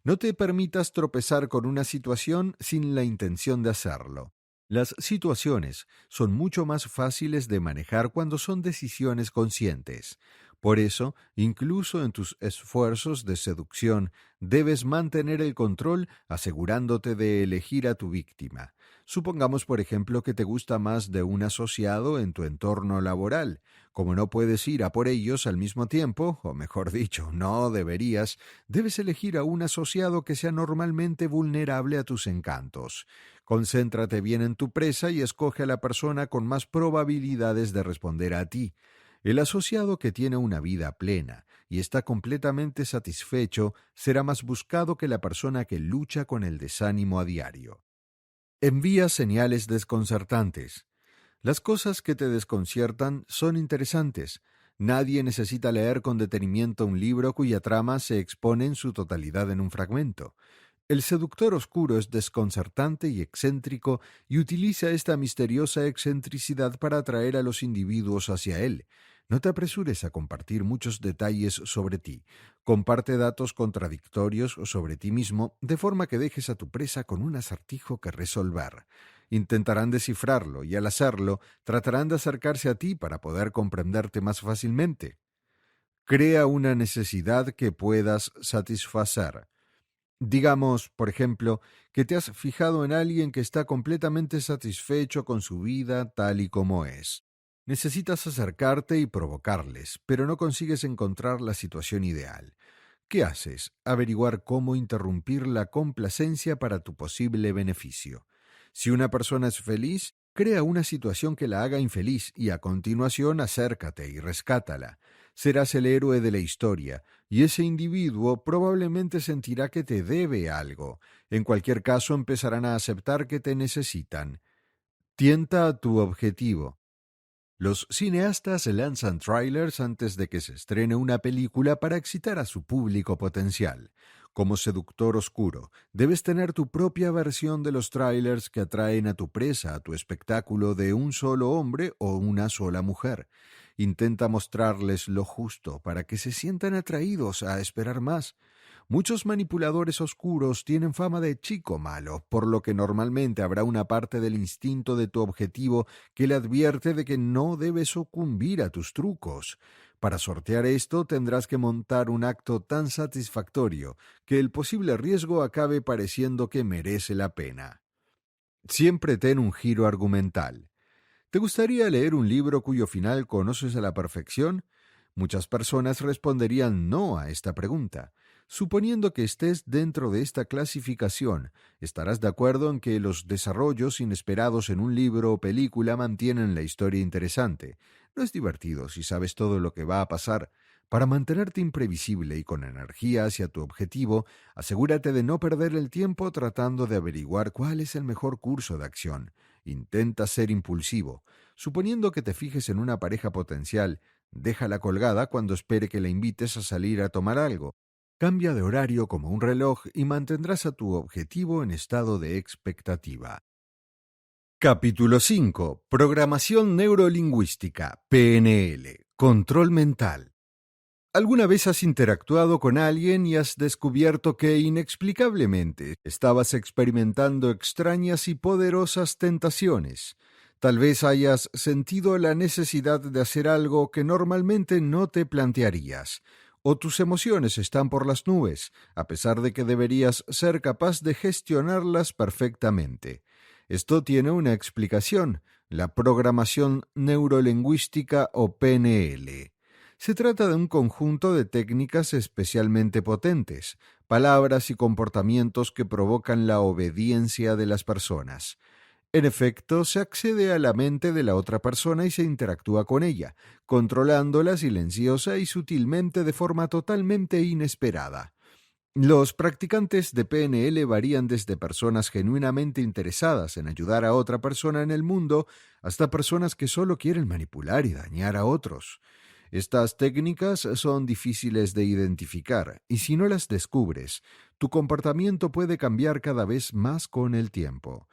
No te permitas tropezar con una situación sin la intención de hacerlo. Las situaciones son mucho más fáciles de manejar cuando son decisiones conscientes. Por eso, incluso en tus esfuerzos de seducción, debes mantener el control asegurándote de elegir a tu víctima. Supongamos, por ejemplo, que te gusta más de un asociado en tu entorno laboral. Como no puedes ir a por ellos al mismo tiempo, o mejor dicho, no deberías, debes elegir a un asociado que sea normalmente vulnerable a tus encantos. Concéntrate bien en tu presa y escoge a la persona con más probabilidades de responder a ti. El asociado que tiene una vida plena y está completamente satisfecho será más buscado que la persona que lucha con el desánimo a diario. Envía señales desconcertantes. Las cosas que te desconciertan son interesantes. Nadie necesita leer con detenimiento un libro cuya trama se expone en su totalidad en un fragmento. El seductor oscuro es desconcertante y excéntrico y utiliza esta misteriosa excentricidad para atraer a los individuos hacia él. No te apresures a compartir muchos detalles sobre ti. Comparte datos contradictorios sobre ti mismo, de forma que dejes a tu presa con un acertijo que resolver. Intentarán descifrarlo y al hacerlo, tratarán de acercarse a ti para poder comprenderte más fácilmente. Crea una necesidad que puedas satisfacer. Digamos, por ejemplo, que te has fijado en alguien que está completamente satisfecho con su vida tal y como es. Necesitas acercarte y provocarles, pero no consigues encontrar la situación ideal. ¿Qué haces? Averiguar cómo interrumpir la complacencia para tu posible beneficio. Si una persona es feliz, crea una situación que la haga infeliz y a continuación acércate y rescátala. Serás el héroe de la historia, y ese individuo probablemente sentirá que te debe algo. En cualquier caso, empezarán a aceptar que te necesitan. Tienta a tu objetivo. Los cineastas lanzan trailers antes de que se estrene una película para excitar a su público potencial. Como seductor oscuro, debes tener tu propia versión de los trailers que atraen a tu presa a tu espectáculo de un solo hombre o una sola mujer. Intenta mostrarles lo justo para que se sientan atraídos a esperar más. Muchos manipuladores oscuros tienen fama de chico malo, por lo que normalmente habrá una parte del instinto de tu objetivo que le advierte de que no debe sucumbir a tus trucos. Para sortear esto tendrás que montar un acto tan satisfactorio que el posible riesgo acabe pareciendo que merece la pena. Siempre ten un giro argumental. ¿Te gustaría leer un libro cuyo final conoces a la perfección? Muchas personas responderían no a esta pregunta. Suponiendo que estés dentro de esta clasificación, estarás de acuerdo en que los desarrollos inesperados en un libro o película mantienen la historia interesante. No es divertido si sabes todo lo que va a pasar. Para mantenerte imprevisible y con energía hacia tu objetivo, asegúrate de no perder el tiempo tratando de averiguar cuál es el mejor curso de acción. Intenta ser impulsivo. Suponiendo que te fijes en una pareja potencial, déjala colgada cuando espere que la invites a salir a tomar algo. Cambia de horario como un reloj y mantendrás a tu objetivo en estado de expectativa. Capítulo 5. Programación neurolingüística, PNL. Control mental. ¿Alguna vez has interactuado con alguien y has descubierto que inexplicablemente estabas experimentando extrañas y poderosas tentaciones? Tal vez hayas sentido la necesidad de hacer algo que normalmente no te plantearías, o tus emociones están por las nubes, a pesar de que deberías ser capaz de gestionarlas perfectamente. Esto tiene una explicación: la programación neurolingüística o PNL. Se trata de un conjunto de técnicas especialmente potentes, palabras y comportamientos que provocan la obediencia de las personas. En efecto, se accede a la mente de la otra persona y se interactúa con ella, controlándola silenciosa y sutilmente de forma totalmente inesperada. Los practicantes de PNL varían desde personas genuinamente interesadas en ayudar a otra persona en el mundo hasta personas que solo quieren manipular y dañar a otros. Estas técnicas son difíciles de identificar y si no las descubres, tu comportamiento puede cambiar cada vez más con el tiempo.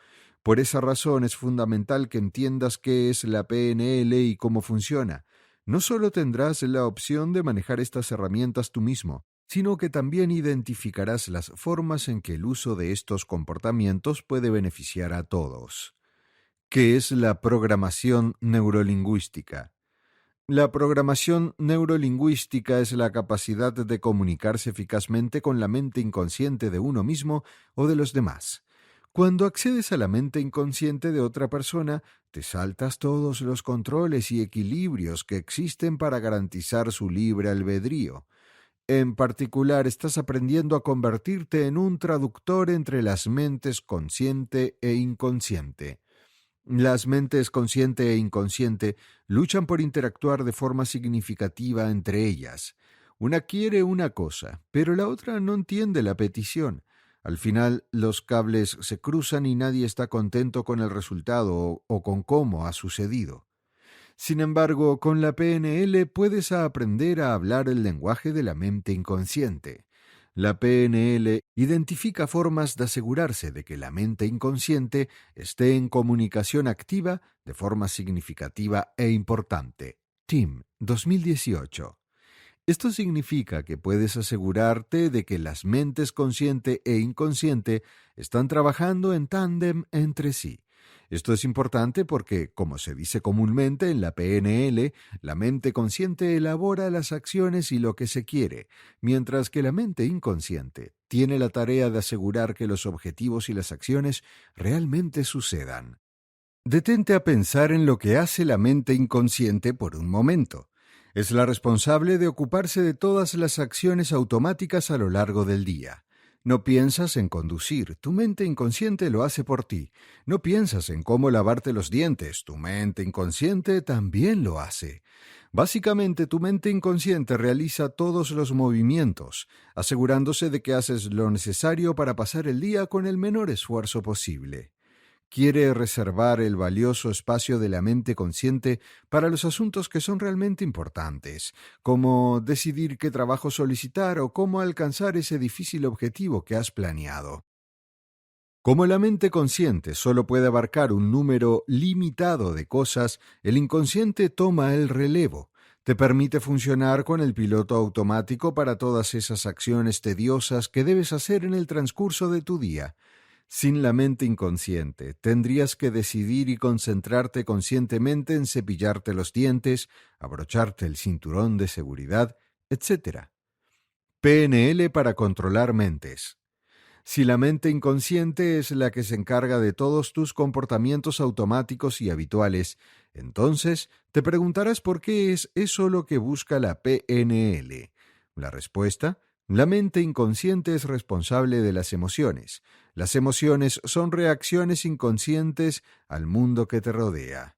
Por esa razón es fundamental que entiendas qué es la PNL y cómo funciona. No solo tendrás la opción de manejar estas herramientas tú mismo, sino que también identificarás las formas en que el uso de estos comportamientos puede beneficiar a todos. ¿Qué es la programación neurolingüística? La programación neurolingüística es la capacidad de comunicarse eficazmente con la mente inconsciente de uno mismo o de los demás. Cuando accedes a la mente inconsciente de otra persona, te saltas todos los controles y equilibrios que existen para garantizar su libre albedrío. En particular, estás aprendiendo a convertirte en un traductor entre las mentes consciente e inconsciente. Las mentes consciente e inconsciente luchan por interactuar de forma significativa entre ellas. Una quiere una cosa, pero la otra no entiende la petición. Al final, los cables se cruzan y nadie está contento con el resultado o con cómo ha sucedido. Sin embargo, con la PNL puedes aprender a hablar el lenguaje de la mente inconsciente. La PNL identifica formas de asegurarse de que la mente inconsciente esté en comunicación activa de forma significativa e importante. Tim, 2018. Esto significa que puedes asegurarte de que las mentes consciente e inconsciente están trabajando en tándem entre sí. Esto es importante porque, como se dice comúnmente en la PNL, la mente consciente elabora las acciones y lo que se quiere, mientras que la mente inconsciente tiene la tarea de asegurar que los objetivos y las acciones realmente sucedan. Detente a pensar en lo que hace la mente inconsciente por un momento. Es la responsable de ocuparse de todas las acciones automáticas a lo largo del día. No piensas en conducir, tu mente inconsciente lo hace por ti. No piensas en cómo lavarte los dientes, tu mente inconsciente también lo hace. Básicamente, tu mente inconsciente realiza todos los movimientos, asegurándose de que haces lo necesario para pasar el día con el menor esfuerzo posible. Quiere reservar el valioso espacio de la mente consciente para los asuntos que son realmente importantes, como decidir qué trabajo solicitar o cómo alcanzar ese difícil objetivo que has planeado. Como la mente consciente solo puede abarcar un número limitado de cosas, el inconsciente toma el relevo. Te permite funcionar con el piloto automático para todas esas acciones tediosas que debes hacer en el transcurso de tu día. Sin la mente inconsciente, tendrías que decidir y concentrarte conscientemente en cepillarte los dientes, abrocharte el cinturón de seguridad, etc. PNL para controlar mentes. Si la mente inconsciente es la que se encarga de todos tus comportamientos automáticos y habituales, entonces te preguntarás por qué es eso lo que busca la PNL. La respuesta: La mente inconsciente es responsable de las emociones. Las emociones son reacciones inconscientes al mundo que te rodea.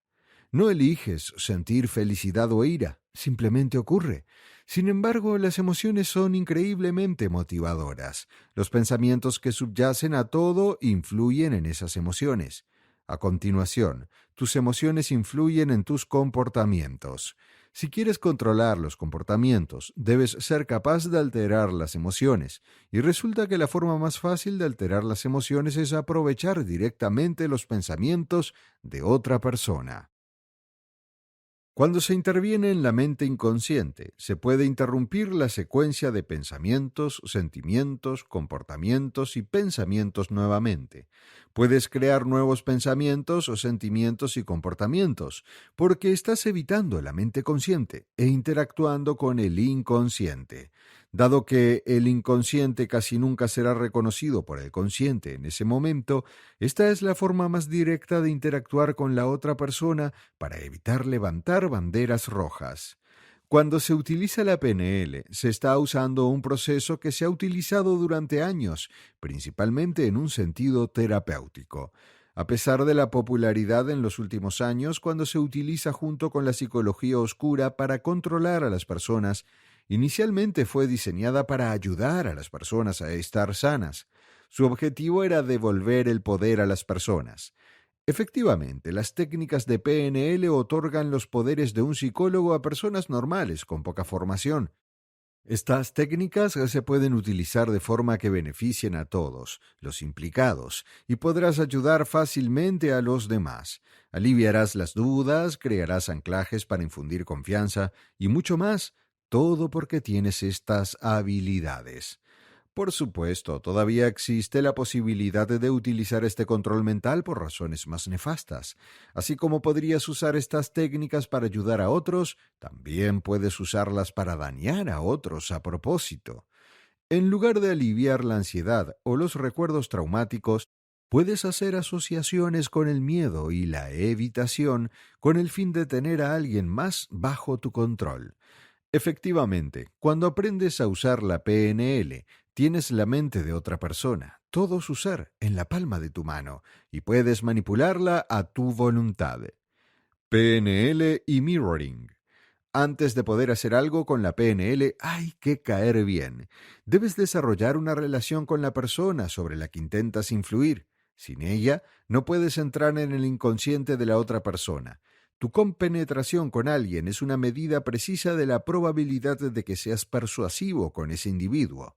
No eliges sentir felicidad o ira, simplemente ocurre. Sin embargo, las emociones son increíblemente motivadoras. Los pensamientos que subyacen a todo influyen en esas emociones. A continuación, tus emociones influyen en tus comportamientos. Si quieres controlar los comportamientos, debes ser capaz de alterar las emociones. Y resulta que la forma más fácil de alterar las emociones es aprovechar directamente los pensamientos de otra persona. Cuando se interviene en la mente inconsciente, se puede interrumpir la secuencia de pensamientos, sentimientos, comportamientos y pensamientos nuevamente. Puedes crear nuevos pensamientos o sentimientos y comportamientos, porque estás evitando la mente consciente e interactuando con el inconsciente. Dado que el inconsciente casi nunca será reconocido por el consciente en ese momento, esta es la forma más directa de interactuar con la otra persona para evitar levantar banderas rojas. Cuando se utiliza la PNL, se está usando un proceso que se ha utilizado durante años, principalmente en un sentido terapéutico. A pesar de la popularidad en los últimos años, cuando se utiliza junto con la psicología oscura para controlar a las personas, inicialmente fue diseñada para ayudar a las personas a estar sanas. Su objetivo era devolver el poder a las personas. Efectivamente, las técnicas de PNL otorgan los poderes de un psicólogo a personas normales con poca formación. Estas técnicas se pueden utilizar de forma que beneficien a todos, los implicados, y podrás ayudar fácilmente a los demás. Aliviarás las dudas, crearás anclajes para infundir confianza y mucho más, todo porque tienes estas habilidades. Por supuesto, todavía existe la posibilidad de utilizar este control mental por razones más nefastas. Así como podrías usar estas técnicas para ayudar a otros, también puedes usarlas para dañar a otros a propósito. En lugar de aliviar la ansiedad o los recuerdos traumáticos, puedes hacer asociaciones con el miedo y la evitación con el fin de tener a alguien más bajo tu control. Efectivamente, cuando aprendes a usar la PNL, tienes la mente de otra persona, todo su ser, en la palma de tu mano, y puedes manipularla a tu voluntad. PNL y mirroring. Antes de poder hacer algo con la PNL, hay que caer bien. Debes desarrollar una relación con la persona sobre la que intentas influir. Sin ella, no puedes entrar en el inconsciente de la otra persona. Tu compenetración con alguien es una medida precisa de la probabilidad de que seas persuasivo con ese individuo.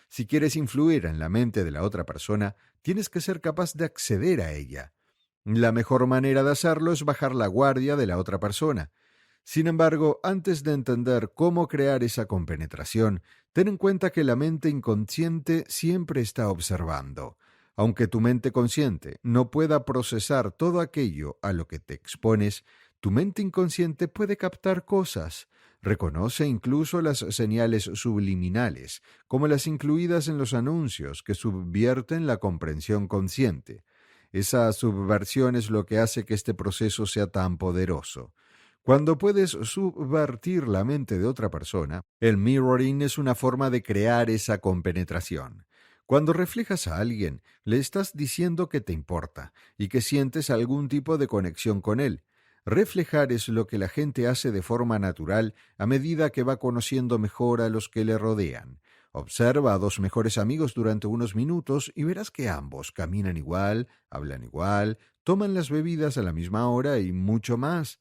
Si quieres influir en la mente de la otra persona, tienes que ser capaz de acceder a ella. La mejor manera de hacerlo es bajar la guardia de la otra persona. Sin embargo, antes de entender cómo crear esa compenetración, ten en cuenta que la mente inconsciente siempre está observando. Aunque tu mente consciente no pueda procesar todo aquello a lo que te expones, tu mente inconsciente puede captar cosas. Reconoce incluso las señales subliminales, como las incluidas en los anuncios, que subvierten la comprensión consciente. Esa subversión es lo que hace que este proceso sea tan poderoso. Cuando puedes subvertir la mente de otra persona, el mirroring es una forma de crear esa compenetración. Cuando reflejas a alguien, le estás diciendo que te importa y que sientes algún tipo de conexión con él. Reflejar es lo que la gente hace de forma natural a medida que va conociendo mejor a los que le rodean. Observa a dos mejores amigos durante unos minutos y verás que ambos caminan igual, hablan igual, toman las bebidas a la misma hora y mucho más.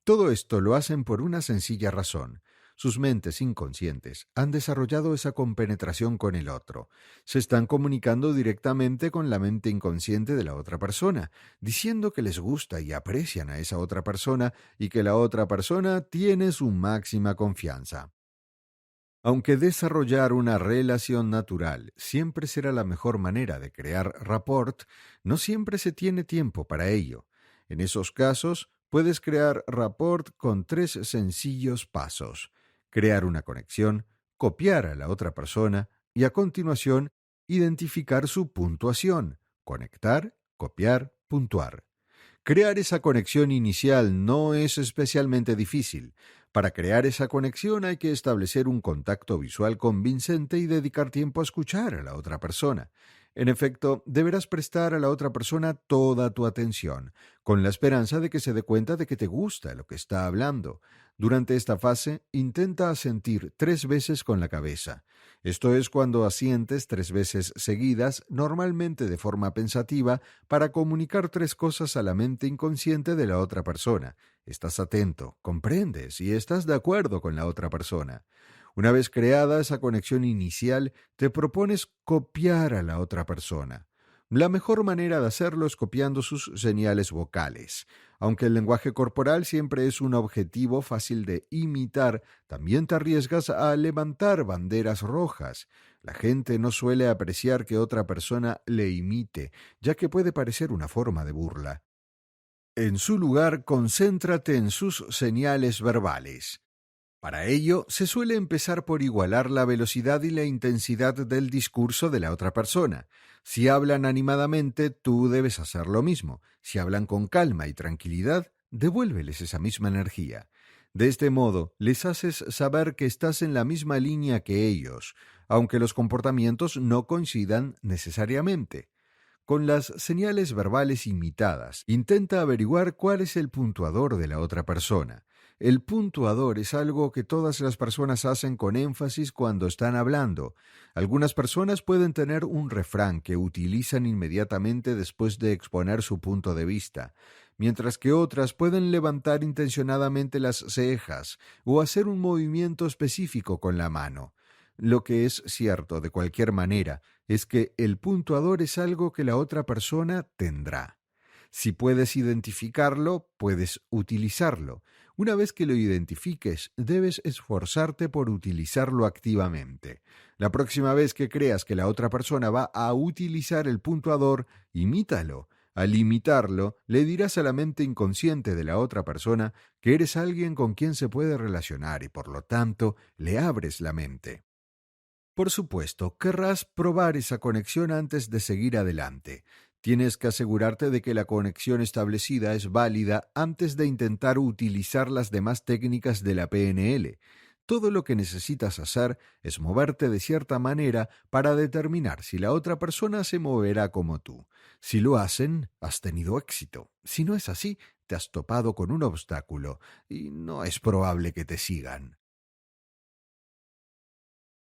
Todo esto lo hacen por una sencilla razón. Sus mentes inconscientes han desarrollado esa compenetración con el otro. Se están comunicando directamente con la mente inconsciente de la otra persona, diciendo que les gusta y aprecian a esa otra persona y que la otra persona tiene su máxima confianza. Aunque desarrollar una relación natural siempre será la mejor manera de crear rapport, no siempre se tiene tiempo para ello. En esos casos, puedes crear rapport con tres sencillos pasos: crear una conexión, copiar a la otra persona y a continuación, identificar su puntuación, conectar, copiar, puntuar. Crear esa conexión inicial no es especialmente difícil. Para crear esa conexión hay que establecer un contacto visual convincente y dedicar tiempo a escuchar a la otra persona. En efecto, deberás prestar a la otra persona toda tu atención, con la esperanza de que se dé cuenta de que te gusta lo que está hablando. Durante esta fase, intenta asentir 3 veces con la cabeza. Esto es cuando asientes 3 veces seguidas, normalmente de forma pensativa, para comunicar 3 cosas a la mente inconsciente de la otra persona. Estás atento, comprendes y estás de acuerdo con la otra persona. Una vez creada esa conexión inicial, te propones copiar a la otra persona. La mejor manera de hacerlo es copiando sus señales vocales. Aunque el lenguaje corporal siempre es un objetivo fácil de imitar, también te arriesgas a levantar banderas rojas. La gente no suele apreciar que otra persona le imite, ya que puede parecer una forma de burla. En su lugar, concéntrate en sus señales verbales. Para ello, se suele empezar por igualar la velocidad y la intensidad del discurso de la otra persona. Si hablan animadamente, tú debes hacer lo mismo. Si hablan con calma y tranquilidad, devuélveles esa misma energía. De este modo, les haces saber que estás en la misma línea que ellos, aunque los comportamientos no coincidan necesariamente. Con las señales verbales imitadas, intenta averiguar cuál es el puntuador de la otra persona. El puntuador es algo que todas las personas hacen con énfasis cuando están hablando. Algunas personas pueden tener un refrán que utilizan inmediatamente después de exponer su punto de vista, mientras que otras pueden levantar intencionadamente las cejas o hacer un movimiento específico con la mano. Lo que es cierto de cualquier manera es que el puntuador es algo que la otra persona tendrá. Si puedes identificarlo, puedes utilizarlo. Una vez que lo identifiques, debes esforzarte por utilizarlo activamente. La próxima vez que creas que la otra persona va a utilizar el puntuador, imítalo. Al imitarlo, le dirás a la mente inconsciente de la otra persona que eres alguien con quien se puede relacionar y por lo tanto le abres la mente. Por supuesto, querrás probar esa conexión antes de seguir adelante. Tienes que asegurarte de que la conexión establecida es válida antes de intentar utilizar las demás técnicas de la PNL. Todo lo que necesitas hacer es moverte de cierta manera para determinar si la otra persona se moverá como tú. Si lo hacen, has tenido éxito. Si no es así, te has topado con un obstáculo y no es probable que te sigan.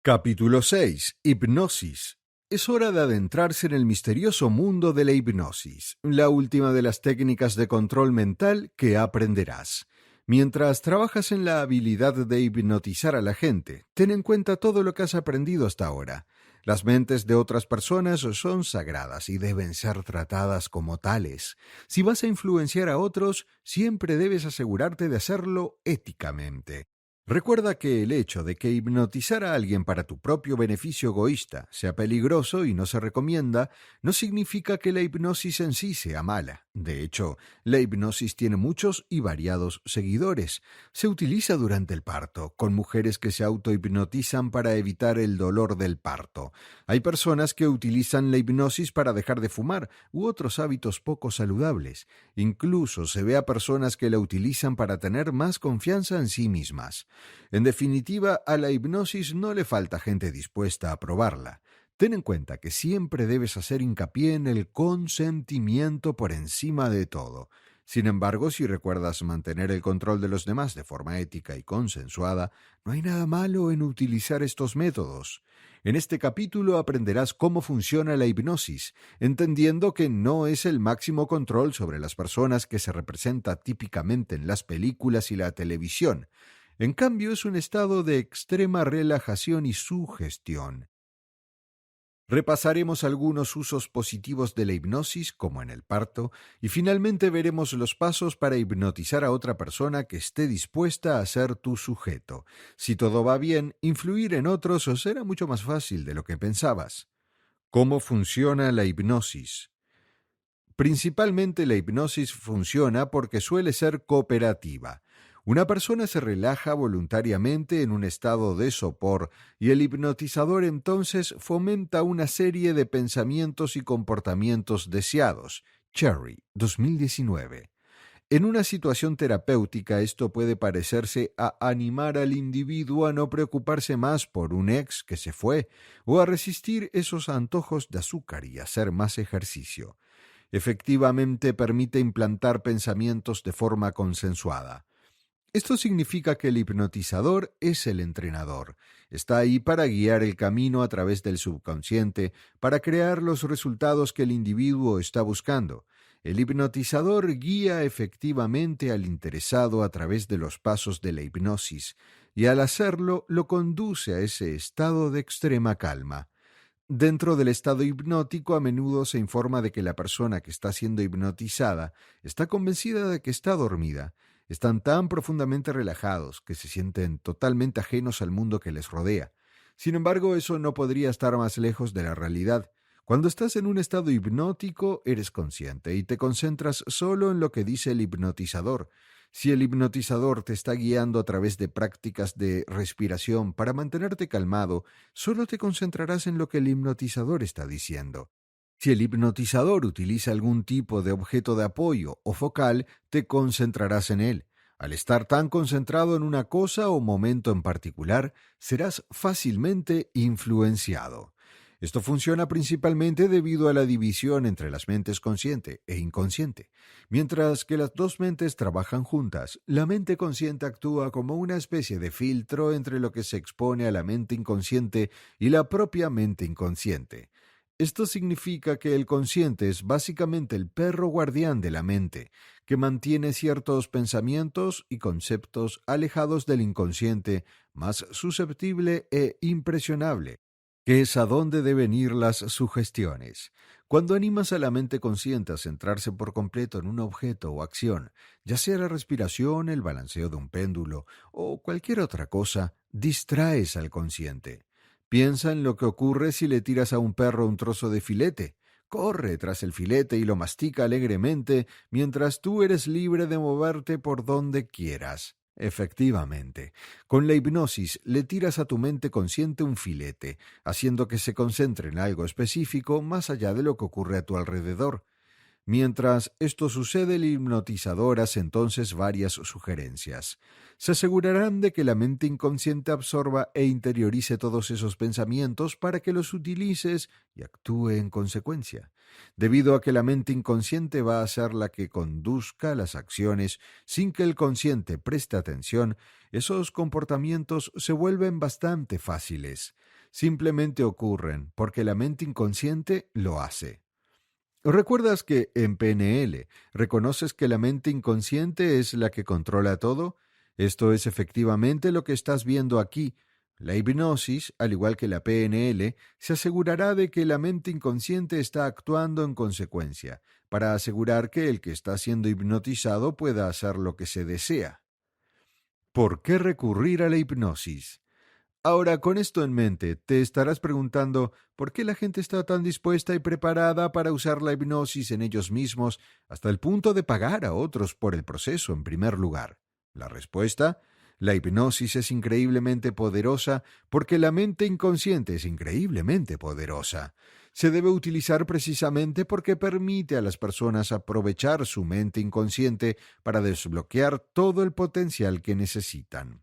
Capítulo 6. Hipnosis. Es hora de adentrarse en el misterioso mundo de la hipnosis, la última de las técnicas de control mental que aprenderás. Mientras trabajas en la habilidad de hipnotizar a la gente, ten en cuenta todo lo que has aprendido hasta ahora. Las mentes de otras personas son sagradas y deben ser tratadas como tales. Si vas a influenciar a otros, siempre debes asegurarte de hacerlo éticamente. Recuerda que el hecho de que hipnotizar a alguien para tu propio beneficio egoísta sea peligroso y no se recomienda, no significa que la hipnosis en sí sea mala. De hecho, la hipnosis tiene muchos y variados seguidores. Se utiliza durante el parto, con mujeres que se autohipnotizan para evitar el dolor del parto. Hay personas que utilizan la hipnosis para dejar de fumar u otros hábitos poco saludables. Incluso se ve a personas que la utilizan para tener más confianza en sí mismas. En definitiva, a la hipnosis no le falta gente dispuesta a probarla. Ten en cuenta que siempre debes hacer hincapié en el consentimiento por encima de todo. Sin embargo, si recuerdas mantener el control de los demás de forma ética y consensuada, no hay nada malo en utilizar estos métodos. En este capítulo aprenderás cómo funciona la hipnosis, entendiendo que no es el máximo control sobre las personas que se representa típicamente en las películas y la televisión. En cambio, es un estado de extrema relajación y sugestión. Repasaremos algunos usos positivos de la hipnosis, como en el parto, y finalmente veremos los pasos para hipnotizar a otra persona que esté dispuesta a ser tu sujeto. Si todo va bien, influir en otros os será mucho más fácil de lo que pensabas. ¿Cómo funciona la hipnosis? Principalmente la hipnosis funciona porque suele ser cooperativa. Una persona se relaja voluntariamente en un estado de sopor y el hipnotizador entonces fomenta una serie de pensamientos y comportamientos deseados. Cherry, 2019. En una situación terapéutica, esto puede parecerse a animar al individuo a no preocuparse más por un ex que se fue o a resistir esos antojos de azúcar y hacer más ejercicio. Efectivamente, permite implantar pensamientos de forma consensuada. Esto significa que el hipnotizador es el entrenador. Está ahí para guiar el camino a través del subconsciente, para crear los resultados que el individuo está buscando. El hipnotizador guía efectivamente al interesado a través de los pasos de la hipnosis, y al hacerlo lo conduce a ese estado de extrema calma. Dentro del estado hipnótico, a menudo se informa de que la persona que está siendo hipnotizada está convencida de que está dormida. Están tan profundamente relajados que se sienten totalmente ajenos al mundo que les rodea. Sin embargo, eso no podría estar más lejos de la realidad. Cuando estás en un estado hipnótico, eres consciente y te concentras solo en lo que dice el hipnotizador. Si el hipnotizador te está guiando a través de prácticas de respiración para mantenerte calmado, solo te concentrarás en lo que el hipnotizador está diciendo. Si el hipnotizador utiliza algún tipo de objeto de apoyo o focal, te concentrarás en él. Al estar tan concentrado en una cosa o momento en particular, serás fácilmente influenciado. Esto funciona principalmente debido a la división entre las mentes consciente e inconsciente. Mientras que las dos mentes trabajan juntas, la mente consciente actúa como una especie de filtro entre lo que se expone a la mente inconsciente y la propia mente inconsciente. Esto significa que el consciente es básicamente el perro guardián de la mente, que mantiene ciertos pensamientos y conceptos alejados del inconsciente, más susceptible e impresionable, que es a dónde deben ir las sugestiones. Cuando animas a la mente consciente a centrarse por completo en un objeto o acción, ya sea la respiración, el balanceo de un péndulo o cualquier otra cosa, distraes al consciente. Piensa en lo que ocurre si le tiras a un perro un trozo de filete. Corre tras el filete y lo mastica alegremente mientras tú eres libre de moverte por donde quieras. Efectivamente, con la hipnosis le tiras a tu mente consciente un filete, haciendo que se concentre en algo específico más allá de lo que ocurre a tu alrededor. Mientras esto sucede, el hipnotizador hace entonces varias sugerencias. Se asegurarán de que la mente inconsciente absorba e interiorice todos esos pensamientos para que los utilices y actúe en consecuencia. Debido a que la mente inconsciente va a ser la que conduzca las acciones sin que el consciente preste atención, esos comportamientos se vuelven bastante fáciles. Simplemente ocurren porque la mente inconsciente lo hace. ¿Recuerdas que en PNL reconoces que la mente inconsciente es la que controla todo? Esto es efectivamente lo que estás viendo aquí. La hipnosis, al igual que la PNL, se asegurará de que la mente inconsciente está actuando en consecuencia, para asegurar que el que está siendo hipnotizado pueda hacer lo que se desea. ¿Por qué recurrir a la hipnosis? Ahora, con esto en mente, te estarás preguntando por qué la gente está tan dispuesta y preparada para usar la hipnosis en ellos mismos hasta el punto de pagar a otros por el proceso en primer lugar. La respuesta: la hipnosis es increíblemente poderosa porque la mente inconsciente es increíblemente poderosa. Se debe utilizar precisamente porque permite a las personas aprovechar su mente inconsciente para desbloquear todo el potencial que necesitan.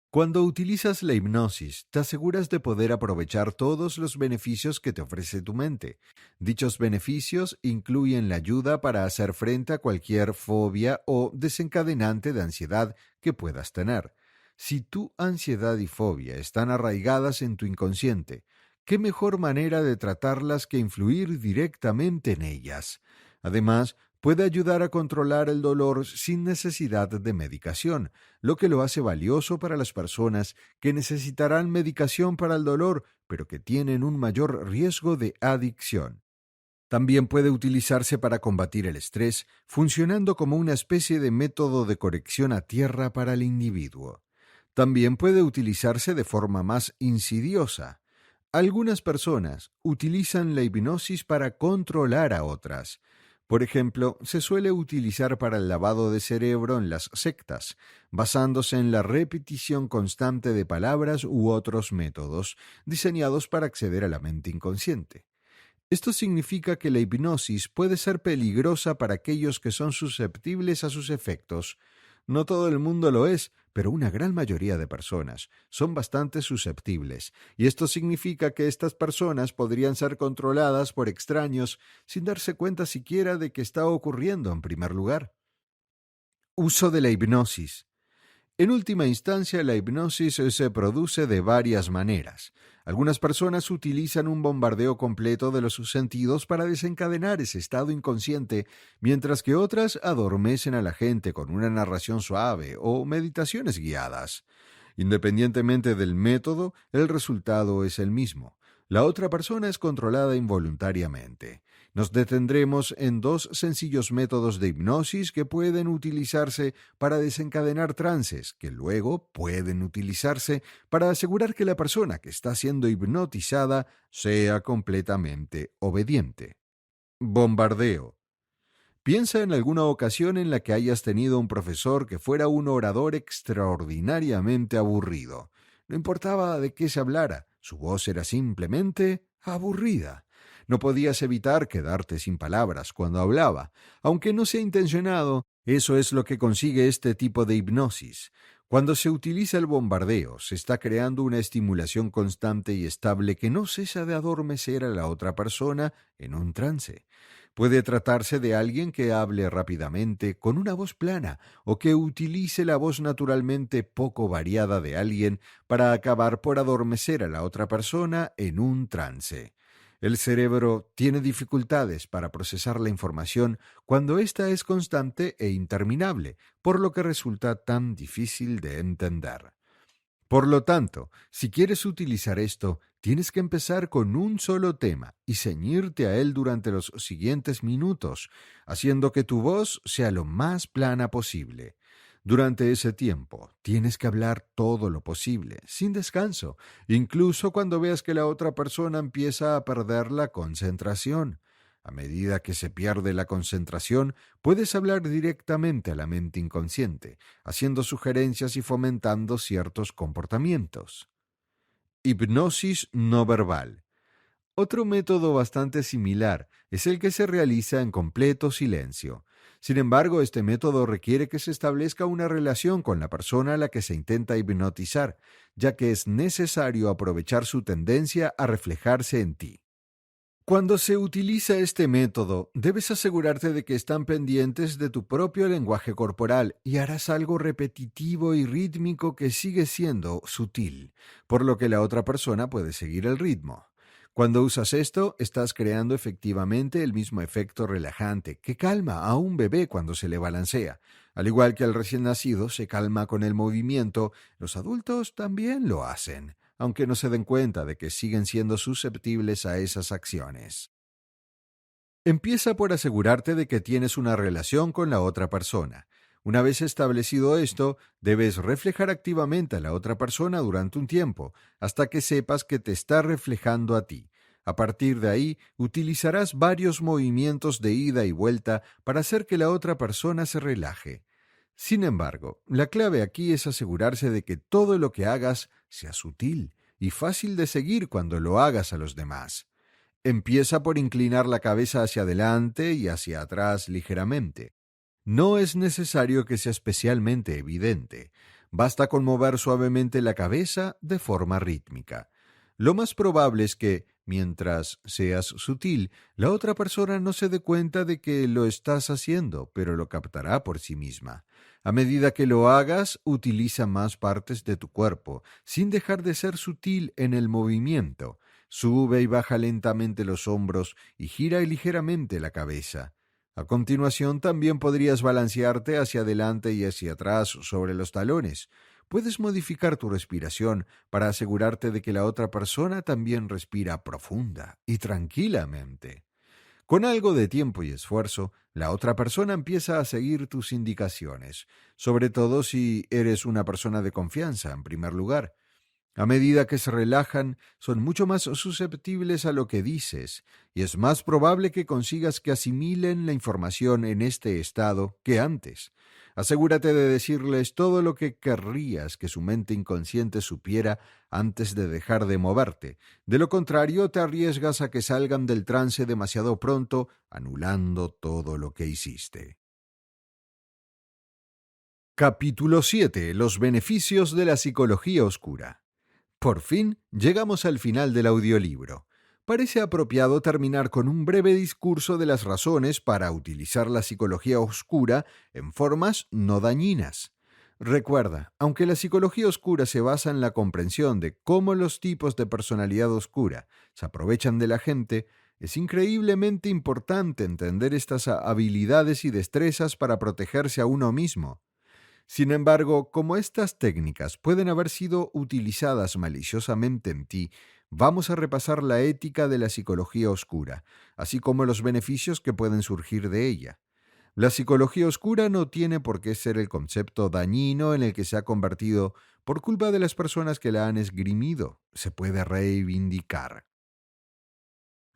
Cuando utilizas la hipnosis, te aseguras de poder aprovechar todos los beneficios que te ofrece tu mente. Dichos beneficios incluyen la ayuda para hacer frente a cualquier fobia o desencadenante de ansiedad que puedas tener. Si tu ansiedad y fobia están arraigadas en tu inconsciente, ¿qué mejor manera de tratarlas que influir directamente en ellas? Además, puede ayudar a controlar el dolor sin necesidad de medicación, lo que lo hace valioso para las personas que necesitarán medicación para el dolor, pero que tienen un mayor riesgo de adicción. También puede utilizarse para combatir el estrés, funcionando como una especie de método de corrección a tierra para el individuo. También puede utilizarse de forma más insidiosa. Algunas personas utilizan la hipnosis para controlar a otras. Por ejemplo, se suele utilizar para el lavado de cerebro en las sectas, basándose en la repetición constante de palabras u otros métodos diseñados para acceder a la mente inconsciente. Esto significa que la hipnosis puede ser peligrosa para aquellos que son susceptibles a sus efectos. No todo el mundo lo es, pero una gran mayoría de personas son bastante susceptibles, y esto significa que estas personas podrían ser controladas por extraños sin darse cuenta siquiera de que está ocurriendo en primer lugar. Uso de la hipnosis. En última instancia, la hipnosis se produce de varias maneras. Algunas personas utilizan un bombardeo completo de los sentidos para desencadenar ese estado inconsciente, mientras que otras adormecen a la gente con una narración suave o meditaciones guiadas. Independientemente del método, el resultado es el mismo. La otra persona es controlada involuntariamente. Nos detendremos en dos sencillos métodos de hipnosis que pueden utilizarse para desencadenar trances, que luego pueden utilizarse para asegurar que la persona que está siendo hipnotizada sea completamente obediente. Bombardeo. Piensa en alguna ocasión en la que hayas tenido un profesor que fuera un orador extraordinariamente aburrido. No importaba de qué se hablara, su voz era simplemente aburrida. No podías evitar quedarte sin palabras cuando hablaba. Aunque no sea intencionado, eso es lo que consigue este tipo de hipnosis. Cuando se utiliza el bombardeo, se está creando una estimulación constante y estable que no cesa de adormecer a la otra persona en un trance. Puede tratarse de alguien que hable rápidamente, con una voz plana, o que utilice la voz naturalmente poco variada de alguien para acabar por adormecer a la otra persona en un trance. El cerebro tiene dificultades para procesar la información cuando ésta es constante e interminable, por lo que resulta tan difícil de entender. Por lo tanto, si quieres utilizar esto, tienes que empezar con un solo tema y ceñirte a él durante los siguientes minutos, haciendo que tu voz sea lo más plana posible. Durante ese tiempo, tienes que hablar todo lo posible, sin descanso, incluso cuando veas que la otra persona empieza a perder la concentración. A medida que se pierde la concentración, puedes hablar directamente a la mente inconsciente, haciendo sugerencias y fomentando ciertos comportamientos. Hipnosis no verbal. Otro método bastante similar es el que se realiza en completo silencio. Sin embargo, este método requiere que se establezca una relación con la persona a la que se intenta hipnotizar, ya que es necesario aprovechar su tendencia a reflejarse en ti. Cuando se utiliza este método, debes asegurarte de que están pendientes de tu propio lenguaje corporal y harás algo repetitivo y rítmico que sigue siendo sutil, por lo que la otra persona puede seguir el ritmo. Cuando usas esto, estás creando efectivamente el mismo efecto relajante que calma a un bebé cuando se le balancea. Al igual que el recién nacido se calma con el movimiento, los adultos también lo hacen, aunque no se den cuenta de que siguen siendo susceptibles a esas acciones. Empieza por asegurarte de que tienes una relación con la otra persona. Una vez establecido esto, debes reflejar activamente a la otra persona durante un tiempo, hasta que sepas que te está reflejando a ti. A partir de ahí, utilizarás varios movimientos de ida y vuelta para hacer que la otra persona se relaje. Sin embargo, la clave aquí es asegurarse de que todo lo que hagas sea sutil y fácil de seguir cuando lo hagas a los demás. Empieza por inclinar la cabeza hacia adelante y hacia atrás ligeramente. No es necesario que sea especialmente evidente. Basta con mover suavemente la cabeza de forma rítmica. Lo más probable es que, mientras seas sutil, la otra persona no se dé cuenta de que lo estás haciendo, pero lo captará por sí misma. A medida que lo hagas, utiliza más partes de tu cuerpo, sin dejar de ser sutil en el movimiento. Sube y baja lentamente los hombros y gira ligeramente la cabeza. A continuación, también podrías balancearte hacia adelante y hacia atrás sobre los talones. Puedes modificar tu respiración para asegurarte de que la otra persona también respira profunda y tranquilamente. Con algo de tiempo y esfuerzo, la otra persona empieza a seguir tus indicaciones, sobre todo si eres una persona de confianza, en primer lugar. A medida que se relajan, son mucho más susceptibles a lo que dices, y es más probable que consigas que asimilen la información en este estado que antes. Asegúrate de decirles todo lo que querrías que su mente inconsciente supiera antes de dejar de moverte. De lo contrario, te arriesgas a que salgan del trance demasiado pronto, anulando todo lo que hiciste. Capítulo 7. Los beneficios de la psicología oscura. Por fin, llegamos al final del audiolibro. Parece apropiado terminar con un breve discurso de las razones para utilizar la psicología oscura en formas no dañinas. Recuerda, aunque la psicología oscura se basa en la comprensión de cómo los tipos de personalidad oscura se aprovechan de la gente, es increíblemente importante entender estas habilidades y destrezas para protegerse a uno mismo. Sin embargo, como estas técnicas pueden haber sido utilizadas maliciosamente en ti, vamos a repasar la ética de la psicología oscura, así como los beneficios que pueden surgir de ella. La psicología oscura no tiene por qué ser el concepto dañino en el que se ha convertido por culpa de las personas que la han esgrimido. Se puede reivindicar.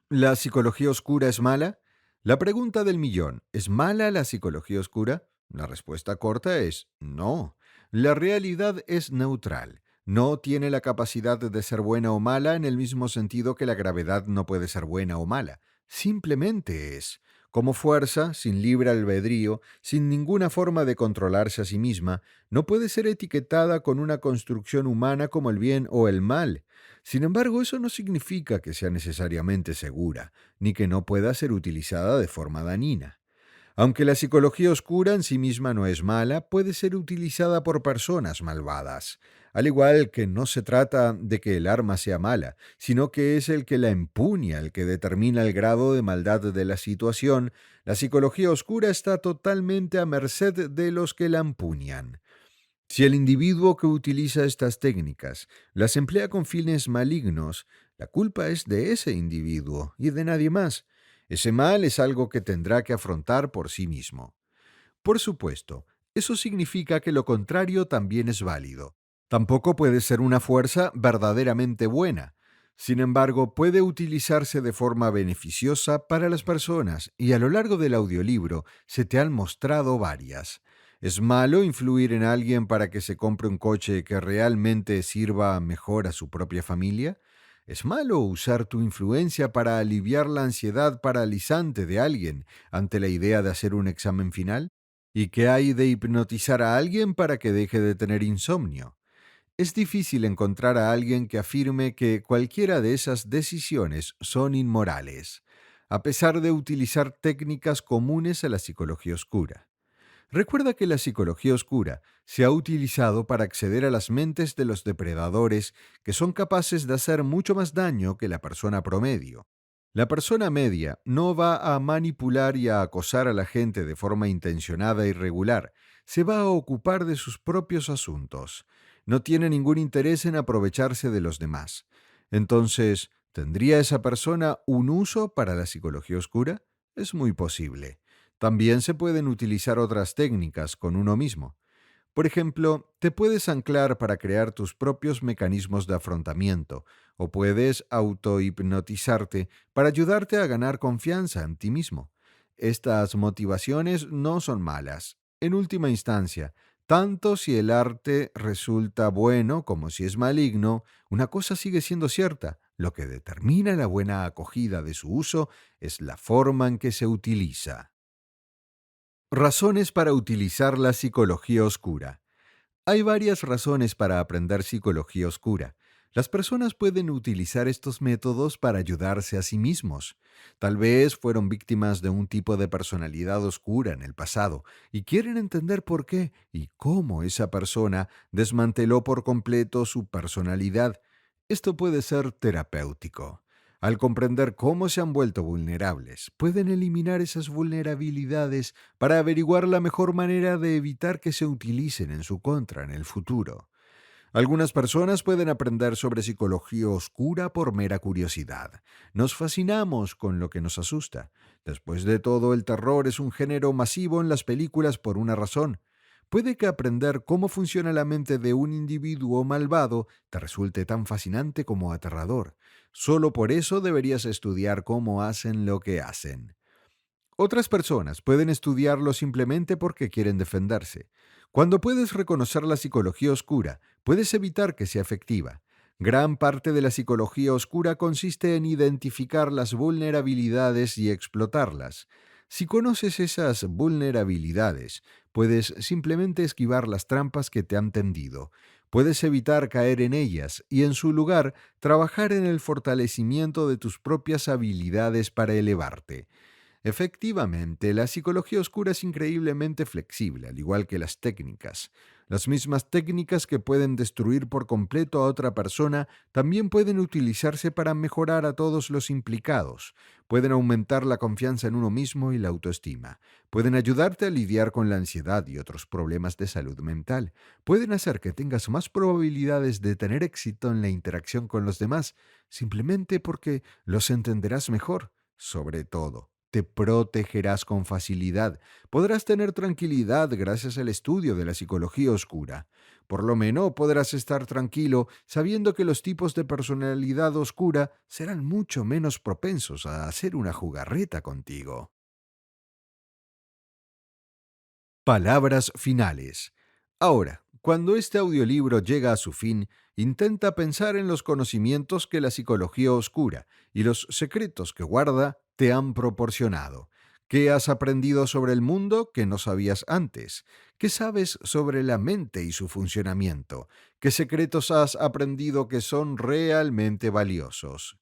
¿La psicología oscura es mala? La pregunta del millón, ¿es mala la psicología oscura? La respuesta corta es no. La realidad es neutral. No tiene la capacidad de ser buena o mala en el mismo sentido que la gravedad no puede ser buena o mala. Simplemente es. Como fuerza, sin libre albedrío, sin ninguna forma de controlarse a sí misma, no puede ser etiquetada con una construcción humana como el bien o el mal. Sin embargo, eso no significa que sea necesariamente segura, ni que no pueda ser utilizada de forma dañina. Aunque la psicología oscura en sí misma no es mala, puede ser utilizada por personas malvadas. Al igual que no se trata de que el arma sea mala, sino que es el que la empuña el que determina el grado de maldad de la situación, la psicología oscura está totalmente a merced de los que la empuñan. Si el individuo que utiliza estas técnicas las emplea con fines malignos, la culpa es de ese individuo y de nadie más. Ese mal es algo que tendrá que afrontar por sí mismo. Por supuesto, eso significa que lo contrario también es válido. Tampoco puede ser una fuerza verdaderamente buena. Sin embargo, puede utilizarse de forma beneficiosa para las personas y a lo largo del audiolibro se te han mostrado varias. ¿Es malo influir en alguien para que se compre un coche que realmente sirva mejor a su propia familia? ¿Es malo usar tu influencia para aliviar la ansiedad paralizante de alguien ante la idea de hacer un examen final? ¿Y qué hay de hipnotizar a alguien para que deje de tener insomnio? Es difícil encontrar a alguien que afirme que cualquiera de esas decisiones son inmorales, a pesar de utilizar técnicas comunes a la psicología oscura. Recuerda que la psicología oscura se ha utilizado para acceder a las mentes de los depredadores que son capaces de hacer mucho más daño que la persona promedio. La persona media no va a manipular y a acosar a la gente de forma intencionada y regular, se va a ocupar de sus propios asuntos. No tiene ningún interés en aprovecharse de los demás. Entonces, ¿tendría esa persona un uso para la psicología oscura? Es muy posible. También se pueden utilizar otras técnicas con uno mismo. Por ejemplo, te puedes anclar para crear tus propios mecanismos de afrontamiento o puedes autohipnotizarte para ayudarte a ganar confianza en ti mismo. Estas motivaciones no son malas. En última instancia, tanto si el arte resulta bueno como si es maligno, una cosa sigue siendo cierta. Lo que determina la buena acogida de su uso es la forma en que se utiliza. Razones para utilizar la psicología oscura. Hay varias razones para aprender psicología oscura. Las personas pueden utilizar estos métodos para ayudarse a sí mismos. Tal vez fueron víctimas de un tipo de personalidad oscura en el pasado y quieren entender por qué y cómo esa persona desmanteló por completo su personalidad. Esto puede ser terapéutico. Al comprender cómo se han vuelto vulnerables, pueden eliminar esas vulnerabilidades para averiguar la mejor manera de evitar que se utilicen en su contra en el futuro. Algunas personas pueden aprender sobre psicología oscura por mera curiosidad. Nos fascinamos con lo que nos asusta. Después de todo, el terror es un género masivo en las películas por una razón. Puede que aprender cómo funciona la mente de un individuo malvado te resulte tan fascinante como aterrador. Solo por eso deberías estudiar cómo hacen lo que hacen. Otras personas pueden estudiarlo simplemente porque quieren defenderse. Cuando puedes reconocer la psicología oscura, puedes evitar que sea efectiva. Gran parte de la psicología oscura consiste en identificar las vulnerabilidades y explotarlas. Si conoces esas vulnerabilidades, puedes simplemente esquivar las trampas que te han tendido. Puedes evitar caer en ellas y, en su lugar, trabajar en el fortalecimiento de tus propias habilidades para elevarte. Efectivamente, la psicología oscura es increíblemente flexible, al igual que las técnicas. Las mismas técnicas que pueden destruir por completo a otra persona también pueden utilizarse para mejorar a todos los implicados. Pueden aumentar la confianza en uno mismo y la autoestima. Pueden ayudarte a lidiar con la ansiedad y otros problemas de salud mental. Pueden hacer que tengas más probabilidades de tener éxito en la interacción con los demás, simplemente porque los entenderás mejor. Sobre todo, te protegerás con facilidad. Podrás tener tranquilidad gracias al estudio de la psicología oscura. Por lo menos podrás estar tranquilo sabiendo que los tipos de personalidad oscura serán mucho menos propensos a hacer una jugarreta contigo. Palabras finales. Ahora, cuando este audiolibro llega a su fin, intenta pensar en los conocimientos que la psicología oscura y los secretos que guarda te han proporcionado. ¿Qué has aprendido sobre el mundo que no sabías antes? ¿Qué sabes sobre la mente y su funcionamiento? ¿Qué secretos has aprendido que son realmente valiosos?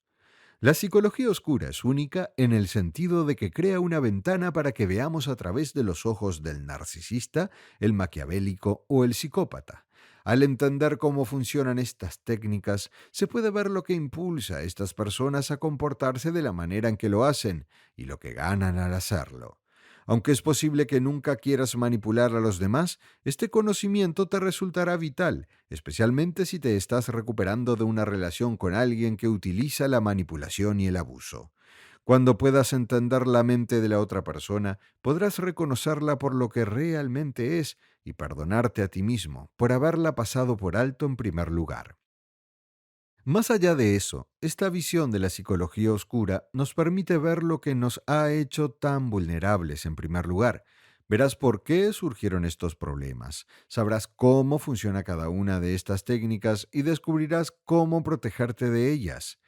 La psicología oscura es única en el sentido de que crea una ventana para que veamos a través de los ojos del narcisista, el maquiavélico o el psicópata. Al entender cómo funcionan estas técnicas, se puede ver lo que impulsa a estas personas a comportarse de la manera en que lo hacen y lo que ganan al hacerlo. Aunque es posible que nunca quieras manipular a los demás, este conocimiento te resultará vital, especialmente si te estás recuperando de una relación con alguien que utiliza la manipulación y el abuso. Cuando puedas entender la mente de la otra persona, podrás reconocerla por lo que realmente es y perdonarte a ti mismo por haberla pasado por alto en primer lugar. Más allá de eso, esta visión de la psicología oscura nos permite ver lo que nos ha hecho tan vulnerables en primer lugar. Verás por qué surgieron estos problemas, sabrás cómo funciona cada una de estas técnicas y descubrirás cómo protegerte de ellas.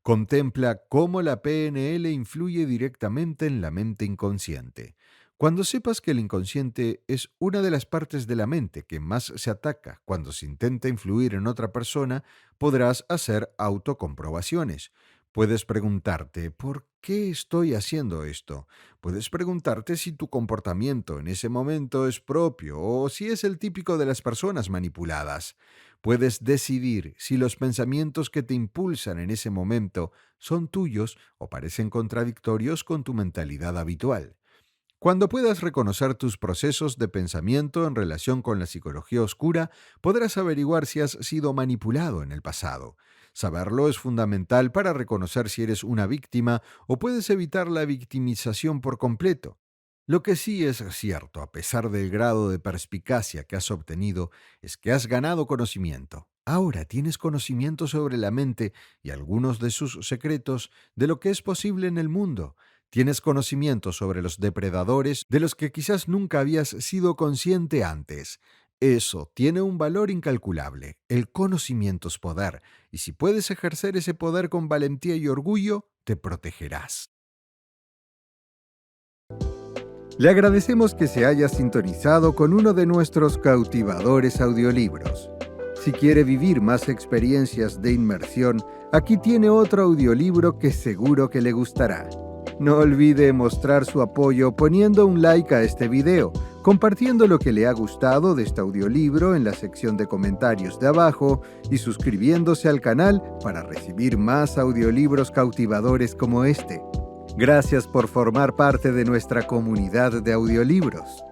Contempla cómo la PNL influye directamente en la mente inconsciente. Cuando sepas que el inconsciente es una de las partes de la mente que más se ataca cuando se intenta influir en otra persona, podrás hacer autocomprobaciones. Puedes preguntarte, ¿por qué estoy haciendo esto? Puedes preguntarte si tu comportamiento en ese momento es propio o si es el típico de las personas manipuladas. Puedes decidir si los pensamientos que te impulsan en ese momento son tuyos o parecen contradictorios con tu mentalidad habitual. Cuando puedas reconocer tus procesos de pensamiento en relación con la psicología oscura, podrás averiguar si has sido manipulado en el pasado. Saberlo es fundamental para reconocer si eres una víctima o puedes evitar la victimización por completo. Lo que sí es cierto, a pesar del grado de perspicacia que has obtenido, es que has ganado conocimiento. Ahora tienes conocimiento sobre la mente y algunos de sus secretos de lo que es posible en el mundo. Tienes conocimiento sobre los depredadores de los que quizás nunca habías sido consciente antes. Eso tiene un valor incalculable. El conocimiento es poder, y si puedes ejercer ese poder con valentía y orgullo, te protegerás. Le agradecemos que se haya sintonizado con uno de nuestros cautivadores audiolibros. Si quiere vivir más experiencias de inmersión, aquí tiene otro audiolibro que seguro que le gustará. No olvide mostrar su apoyo poniendo un like a este video, compartiendo lo que le ha gustado de este audiolibro en la sección de comentarios de abajo y suscribiéndose al canal para recibir más audiolibros cautivadores como este. Gracias por formar parte de nuestra comunidad de audiolibros.